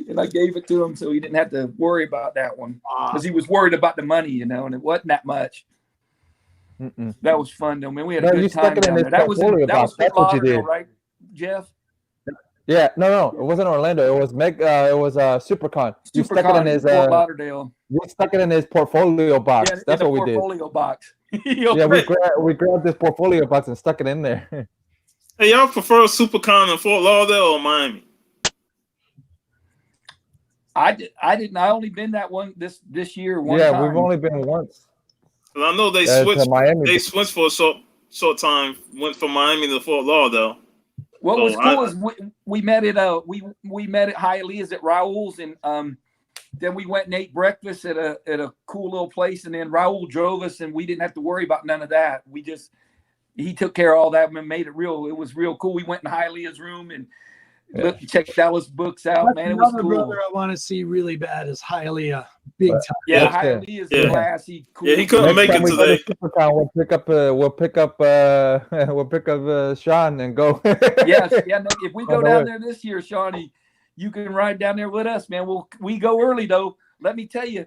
And I gave it to him so he didn't have to worry about that one, because he was worried about the money, and it wasn't that much. That was fun though, man. We had a good time down there. That was Fort Lauderdale, right, Jeff? Yeah, no, it wasn't Orlando. It was SuperCon. You stuck it in his Fort Lauderdale. We stuck it in his portfolio box. Yeah, that's what we did. Portfolio box. Yeah, we grabbed this portfolio box and stuck it in there. Hey, y'all prefer SuperCon in Fort Lauderdale or Miami? I didn't. I only been that one this year. One yeah, time. we've only been once. Well, I know they switched. They switched for a short time. Went from Miami to Fort Lauderdale. What was cool is we met at we met at Hialeah's at Raoul's, and then we went and ate breakfast at a cool little place, and then Raoul drove us, and we didn't have to worry about none of that. He took care of all that and made it real. It was real cool. We went in Hialeah's room and checked Dallas books out. That's man, it was cool. Brother I want to see really bad is Hialeah. Big time. Yeah, Hialeah's classy, cool. Yeah, he couldn't make it today. We'll pick up Sean and go. Yes, yeah. No, if we go down there this year, Shawnee, you can ride down there with us, man. We go early though. Let me tell you,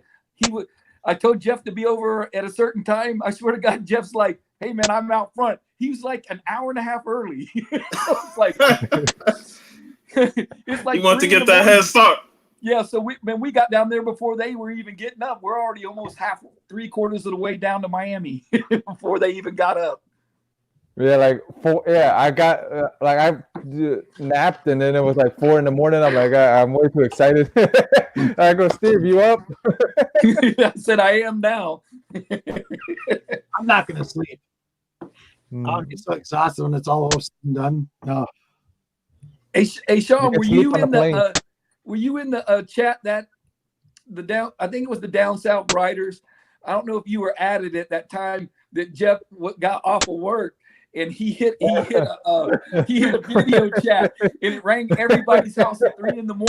I told Jeff to be over at a certain time. I swear to God, Jeff's like, "Hey man, I'm out front." He was like an hour and a half early. It's like you want to get that head start. Yeah, so we got down there before they were even getting up. We're already almost 3/4 of the way down to Miami before they even got up. Yeah, I got I napped, and then it was like 4 a.m. I'm like, I'm way too excited. I go, "Steve, you up?" I said, "I am now." I'm not gonna sleep. I'll get so exhausted when it's all done. No. Hey Sean, were you in the chat I think it was the Down South Writers. I don't know if you were at it at that time that Jeff got off of work, and he hit a video chat, and it rang everybody's house at 3 a.m.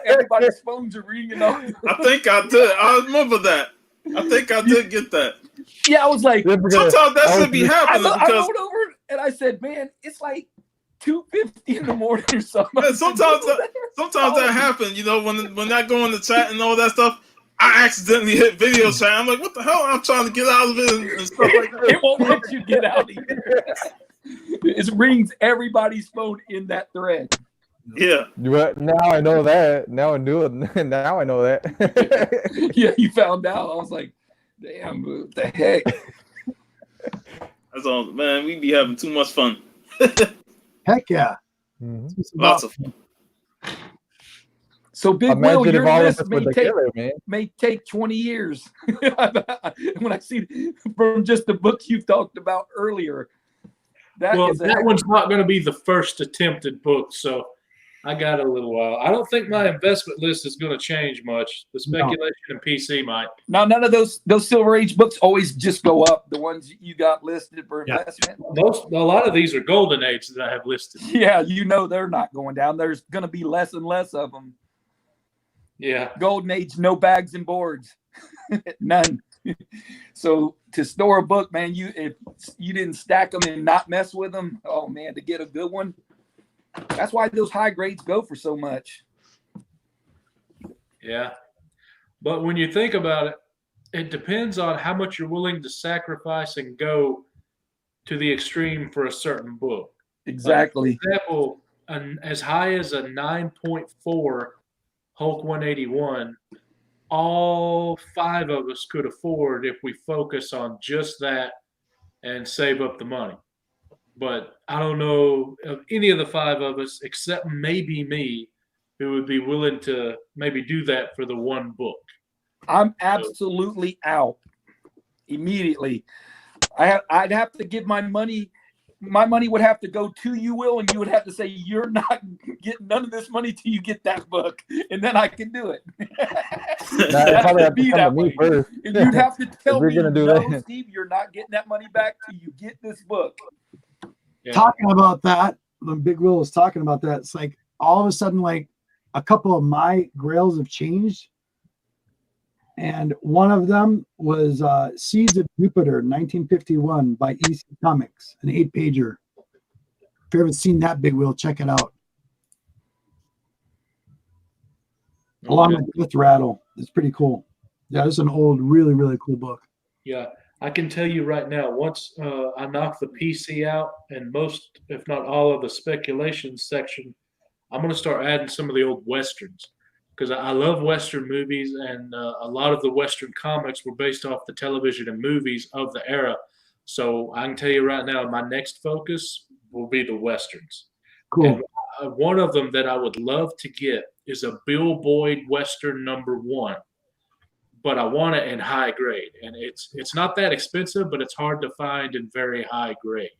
Everybody's phones are ringing off. I think I did. I remember that. I think I did get that. Yeah, I was like, sometimes that should be happening I went over and I said, "Man, it's like 2:50 in the morning or something." Man, sometimes that happens. When I go in the chat and all that stuff, I accidentally hit video chat. I'm like, "What the hell?" I'm trying to get out of it and stuff like that. It won't let you get out of here. It rings everybody's phone in that thread. Yeah. But now I know that. Now I knew it. Now I know that. Yeah, you found out. I was like, "Damn, what the heck?" That's all, man. We be having too much fun. Heck yeah. Lots of fun. So Big Imagine Will, your list man. may take 20 years. When I see from just the books you've talked about earlier. That one's not going to be the first attempted book, so I got a little while. I don't think my investment list is going to change much. The speculation and PC might. Now, none of those Silver Age books always just go up. The ones you got listed for investment. A lot of these are Golden Age that I have listed. Yeah, they're not going down. There's going to be less and less of them. Yeah. Golden Age, no bags and boards. None. So to store a book, man, if you didn't stack them and not mess with them, oh man, to get a good one. That's why those high grades go for so much. Yeah. But when you think about it, it depends on how much you're willing to sacrifice and go to the extreme for a certain book. Exactly. For example, as high as a 9.4 Hulk 181 all 5 of us could afford if we focus on just that and save up the money. But I don't know of any of the 5 of us, except maybe me, who would be willing to maybe do that for the one book. I'm absolutely out immediately. I'd have to give my money. My money would have to go to you, Will, and you would have to say you're not getting none of this money till you get that book, and then I can do it. Nah, probably have to Be come that to me way. first. And you'd have to tell we're me, gonna do no, that. Steve, you're not getting that money back till you get this book. Yeah. Talking about that, when Big Will was talking about that, it's like all of a sudden, like a couple of my grails have changed. And one of them was Seeds of Jupiter, 1951 by EC Comics, an 8-pager. If you haven't seen that, Big Will, check it out. Along Okay. with Death Rattle. It's pretty cool. Yeah, it's an old, really, really cool book. Yeah, I can tell you right now, once I knock the PC out and most, if not all, of the speculation section, I'm going to start adding some of the old Westerns because I love Western movies, and a lot of the Western comics were based off the television and movies of the era. So I can tell you right now, my next focus will be the Westerns. Cool. And one of them that I would love to get is a Bill Boyd Western #1. But I want it in high grade, and it's not that expensive, but it's hard to find in very high grade.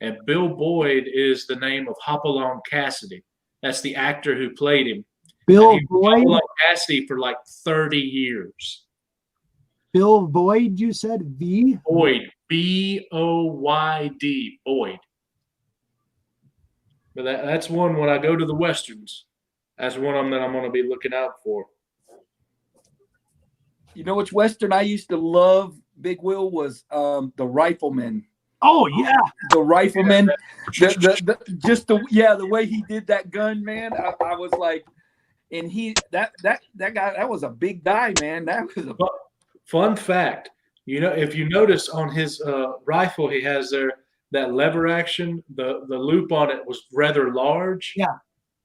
And Bill Boyd is the name of Hopalong Cassidy. That's the actor who played him. Bill And he was Boyd. Hopalong Cassidy for like 30 years. Bill Boyd, you said? V? Boyd, Boyd, Boyd. But that's one when I go to the Westerns. That's one of them that I'm going to be looking out for. You know which Western I used to love, Big Will, was the Rifleman. Oh, yeah. The Rifleman. The way he did that gun, man. I was like, and that guy, that was a big guy, man. That was a Fun fact, if you notice on his rifle he has there, that lever action, the loop on it was rather large. Yeah.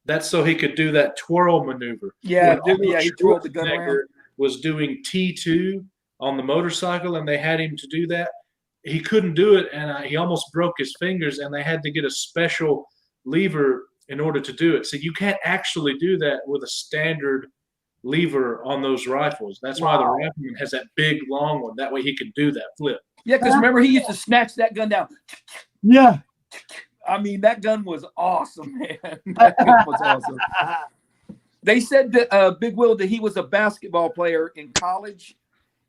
That's so he could do that twirl maneuver. yeah, When he twirled the gun around. Schwarzenegger was doing T2 on the motorcycle, and they had him to do that. He couldn't do it, and he almost broke his fingers, and they had to get a special lever in order to do it. So you can't actually do that with a standard lever on those rifles. That's why the Rifleman has that big, long one. That way he can do that flip. Yeah, because remember, he used to snatch that gun down. Yeah. I mean, that gun was awesome, man. That gun was awesome. They said that Big Will, that he was a basketball player in college,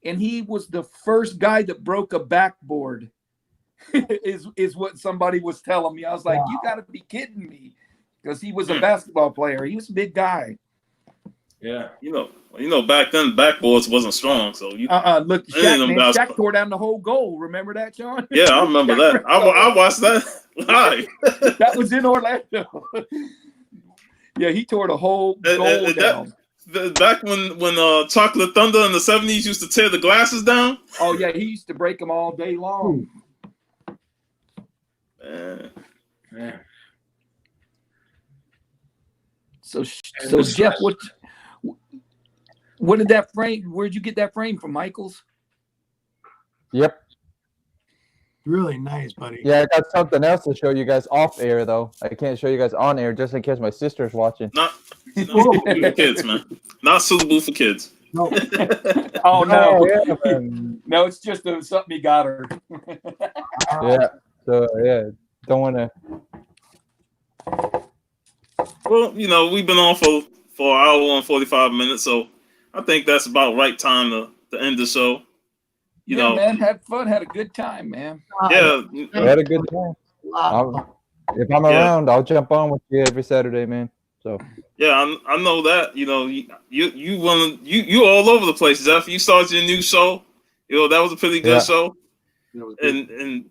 and he was the first guy that broke a backboard. is what somebody was telling me. I was like, you got to be kidding me, because he was a basketball player. He was a big guy. Yeah. You know, back then backboards wasn't strong, so you. Look, Any of them Shaq, man, guys- Shaq tore down the whole goal. Remember that, Sean? Yeah, I remember that. I watched that live. That was in Orlando. Yeah, he tore the whole goal down. Back when Chocolate Thunder in the 70s used to tear the glasses down. Oh yeah, he used to break them all day long. Yeah. So Jeff, what did that frame? Where'd you get that frame from, Michaels? Yep. Really nice, buddy. Yeah, I got something else to show you guys off air, though. I can't show you guys on air just in case my sister's watching. Not suitable for kids, man. Not suitable for kids. No. Oh no, yeah, man. no, it's just something he got her. Yeah. So yeah, don't want to. Well, we've been on for an hour and 45 minutes, so I think that's about right time to end the show. Yeah, man, had fun, had a good time, man. Yeah, I had a good time. If I'm around, I'll jump on with you every Saturday, man. So yeah, I know that. You all over the place, Jeff. You started your new show. That was a pretty good show. And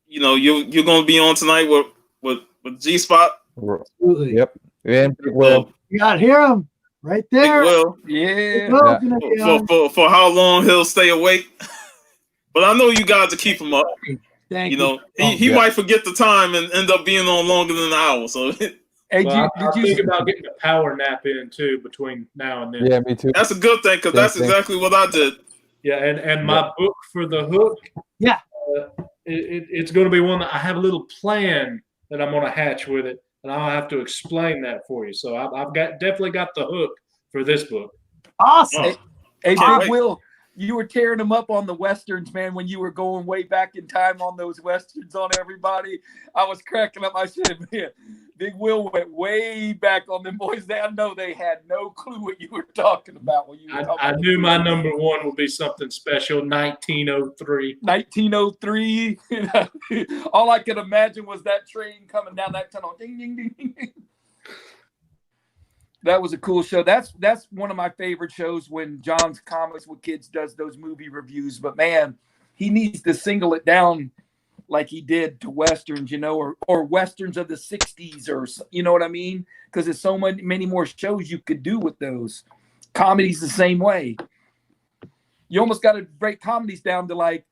you're gonna be on tonight with G Spot. Absolutely. Yep. And Big Will. You got to hear him right there. Will. Yeah. Will's gonna be on. For how long he'll stay awake. But I know you guys to keep him up. Thank you. He might forget the time and end up being on longer than an hour. So Hey, Well, did I'm you? thinking about getting a power nap in too between now and then. Yeah, me too. That's a good thing because that's Same thing. exactly what I did. Yeah, and my book for the hook. Yeah. It's going to be one that I have a little plan that I'm going to hatch with it, and I'll have to explain that for you. So I've definitely got the hook for this book. Awesome. Oh, Hey, Can't Big wait. Will, you were tearing them up on the Westerns, man, when you were going way back in time on those Westerns on everybody. I was cracking up. I said, man, Big Will went way back on them boys. I know they had no clue what you were talking about when you were talking I about knew my number one would be something special, 1903. 1903. All I could imagine was that train coming down that tunnel. Ding, ding, ding, ding, ding. That was a cool show. That's one of my favorite shows when John's Comics with Kids does those movie reviews. But man, he needs to single it down like he did to Westerns, or Westerns of the 60s, or you know what I mean? Because there's so many more shows you could do with those. Comedy's the same way. You almost got to break comedies down to like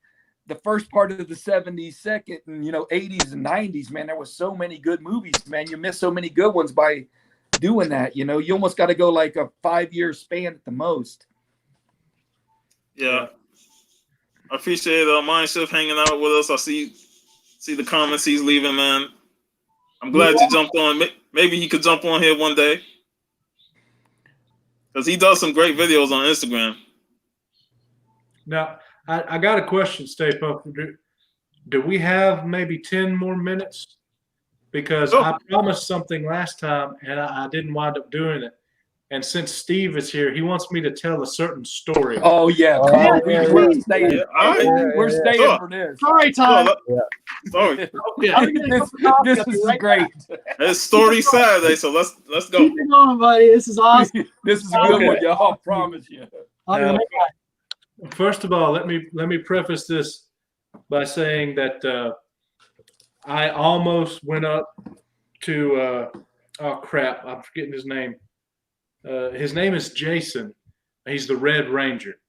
the first part of the 70s, second, and 80s and 90s. Man, there was so many good movies, man. You miss so many good ones by doing that. You almost got to go like a 5-year span at the most. Yeah. I appreciate Mindshift hanging out with us. I see the comments he's leaving, man. I'm glad you jumped on. Maybe he could jump on here one day. Because he does some great videos on Instagram. Now, I got a question, Stay Puft. Do we have maybe 10 more minutes? Because I promised something last time and I didn't wind up doing it. And since Steve is here, he wants me to tell a certain story. Oh yeah, come on, we're staying. We're staying Sure. for this. Story time. Sorry. This is great. It's Story Saturday, so let's go. Keep it going, buddy. This is awesome. This is a good one, y'all. I promise you. I'll be right back. First of all, let me preface this by saying that I almost went up to oh crap, I'm forgetting his name. His name is Jason. He's the Red Ranger.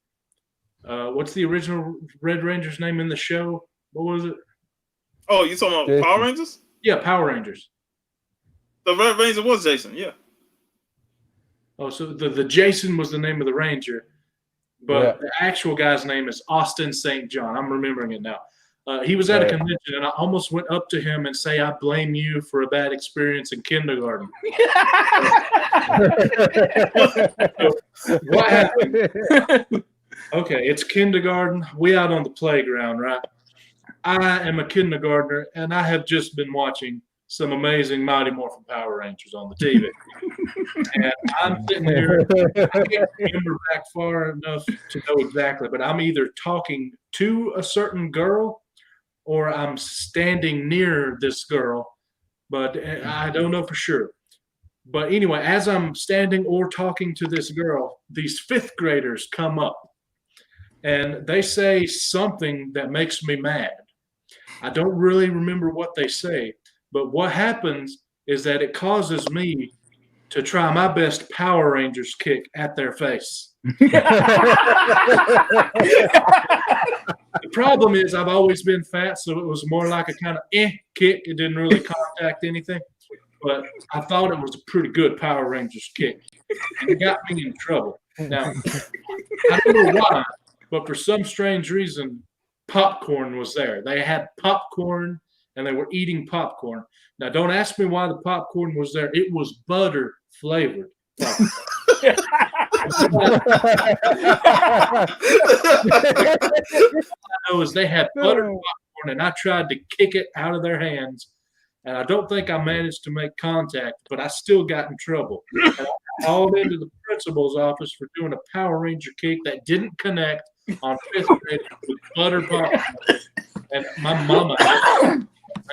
What's the original Red Ranger's name in the show? What was it? Oh, you talking about Jason. Power Rangers? Yeah, Power Rangers. The Red Ranger was Jason, yeah. Oh, so the Jason was the name of the Ranger, but Yeah. the actual guy's name is Austin St. John. I'm remembering it now. He was at a convention, and I almost went up to him and say, "I blame you for a bad experience in kindergarten." What happened? Okay, it's kindergarten. We out on the playground, right? I am a kindergartner, and I have just been watching some amazing Mighty Morphin Power Rangers on the TV. And I'm sitting here, I can't remember back far enough to know exactly, but I'm either talking to a certain girl or I'm standing near this girl, but I don't know for sure. But anyway, as I'm standing or talking to this girl, these fifth graders come up and they say something that makes me mad. I don't really remember what they say, but what happens is that it causes me to try my best Power Rangers kick at their face. The problem is I've always been fat, so it was more like a kind of kick. It didn't really contact anything, but I thought it was a pretty good Power Rangers kick. And it got me in trouble. Now, I don't know why, but for some strange reason, popcorn was there. They had popcorn and they were eating popcorn. Now, don't ask me why the popcorn was there. It was butter flavored popcorn. I know is they had butter popcorn, and I tried to kick it out of their hands, and I don't think I managed to make contact, but I still got in trouble. And I called into the principal's office for doing a Power Ranger kick that didn't connect on fifth grade with butter popcorn, and my mama.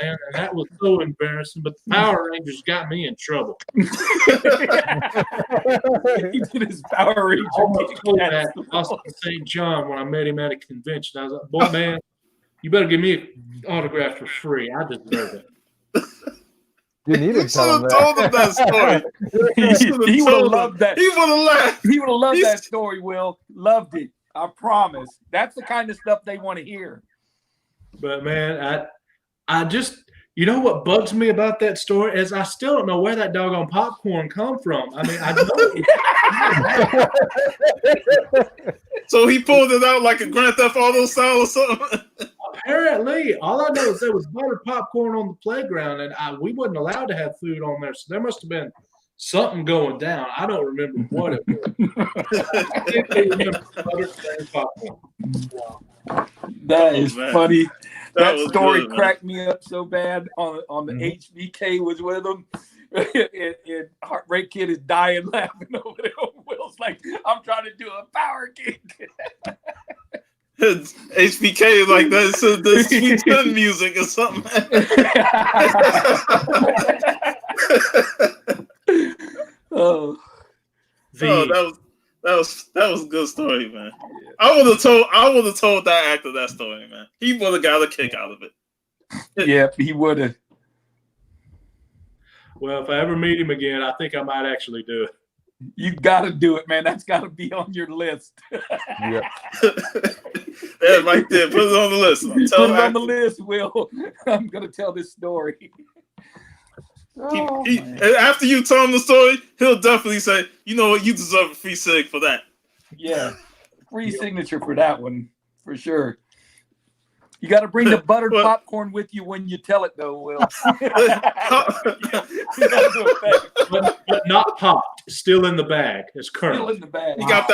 Man, and that was so embarrassing. But the Power Rangers got me in trouble. He did his Power Ranger. I almost told that to Austin St. John when I met him at a convention. I was like, "Boy, man, you better give me an autograph for free. I deserve it." You need You to should tell him have told him that story. He would have loved that. He would have laughed. He would have loved that story, Will. Loved it. I promise. That's the kind of stuff they want to hear. But man, I just You know what bugs me about that story is I still don't know where that doggone popcorn come from. I mean, I know So he pulled it out like a Grand Theft Auto style or something. apparently all I know is there was buttered popcorn on the playground, and we wasn't allowed to have food on there. So there must have been something going down. I don't remember what it was. I distinctly remember buttered popcorn. That is man. funny. That was story good, man. cracked me up so bad on the HBK was with him. and Heartbreak Kid is dying laughing over there. Will's like, I'm trying to do a power kick. HBK is like that. So the Sweet Sun music or something. Oh, that was a good story, man. I would have told that actor that story, man. He would have got a kick out of it. yeah, he would have. Well, if I ever meet him again, I think I might actually do it. You got to do it, man. That's got to be on your list. Yep. Yeah, right there. Put it on the list. Put it on the list, Will. I'm gonna tell this story. After you tell him the story, he'll definitely say, "You know what? You deserve a free cig for that." Yeah, free signature for that one for sure. You got to bring the buttered popcorn with you when you tell it, though, Will. But not popped. Still in the bag. It's current. Still in the bag. You got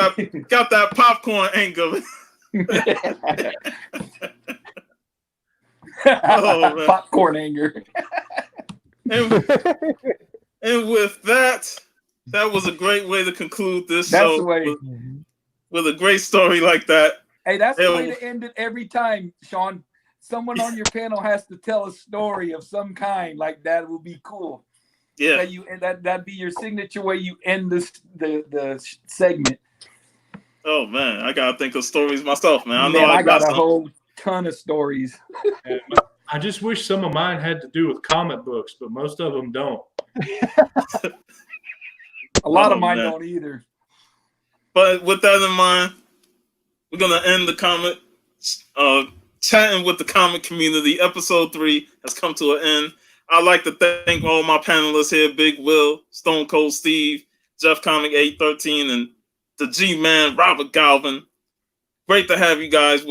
that popcorn anger. Oh, man. Popcorn anger. And with that was a great way to conclude this That's show the way. with a great story like that. Hey, that's the way to end it every time, Sean. Someone on your panel has to tell a story of some kind like that. Would be cool. Yeah, That'd be your signature way you end the segment. Oh man, I gotta think of stories myself, man. I got a whole ton of stories. I just wish some of mine had to do with comic books, but most of them don't. A lot of mine don't either. But with that in mind, we're gonna end the comment. Chatting with the comic community. Episode 3 has come to an end. I'd like to thank all my panelists here: Big Will, Stone Cold Steve, Jeff Comic 813, and the G-Man Robert Galvin. Great to have you guys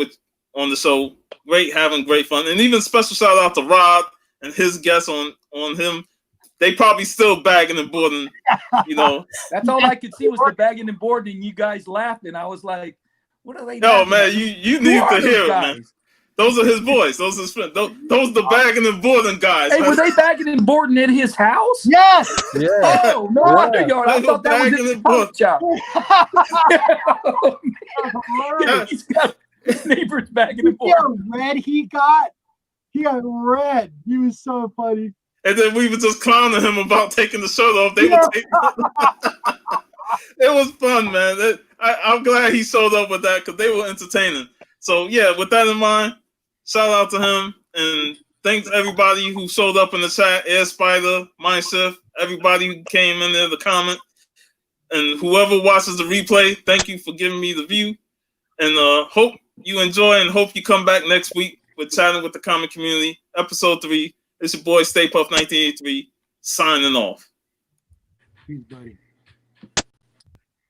on the show. Great having great fun, and even special shout out to Rod and his guests on him. They probably still bagging and boarding, you know. That's all I could see was the bagging and boarding. And you guys laughed, and I was like, "What are they?" No, man, you need to hear it, man. Those are his boys. Those are his friends. Those the bagging and boarding guys. Hey, were they bagging and boarding at his house? Yes. Yeah. Oh, no wonder, y'all. I thought that was his pork chop. He's got his neighbors bagging and Yeah, boarding. red he got red. He was so funny. And then we were just clowning him about taking the shirt off. They were taking. It was fun, man. I'm glad he showed up with that because they were entertaining. So yeah, with that in mind, shout out to him and thanks everybody who showed up in the chat. Air Spider, Mindshift, everybody who came in there to comment, and whoever watches the replay, thank you for giving me the view. And hope you enjoy and hope you come back next week with Chatting with the Comic Community, episode 3. It's your boy Stay Puft 1983 signing off. Peace, buddy.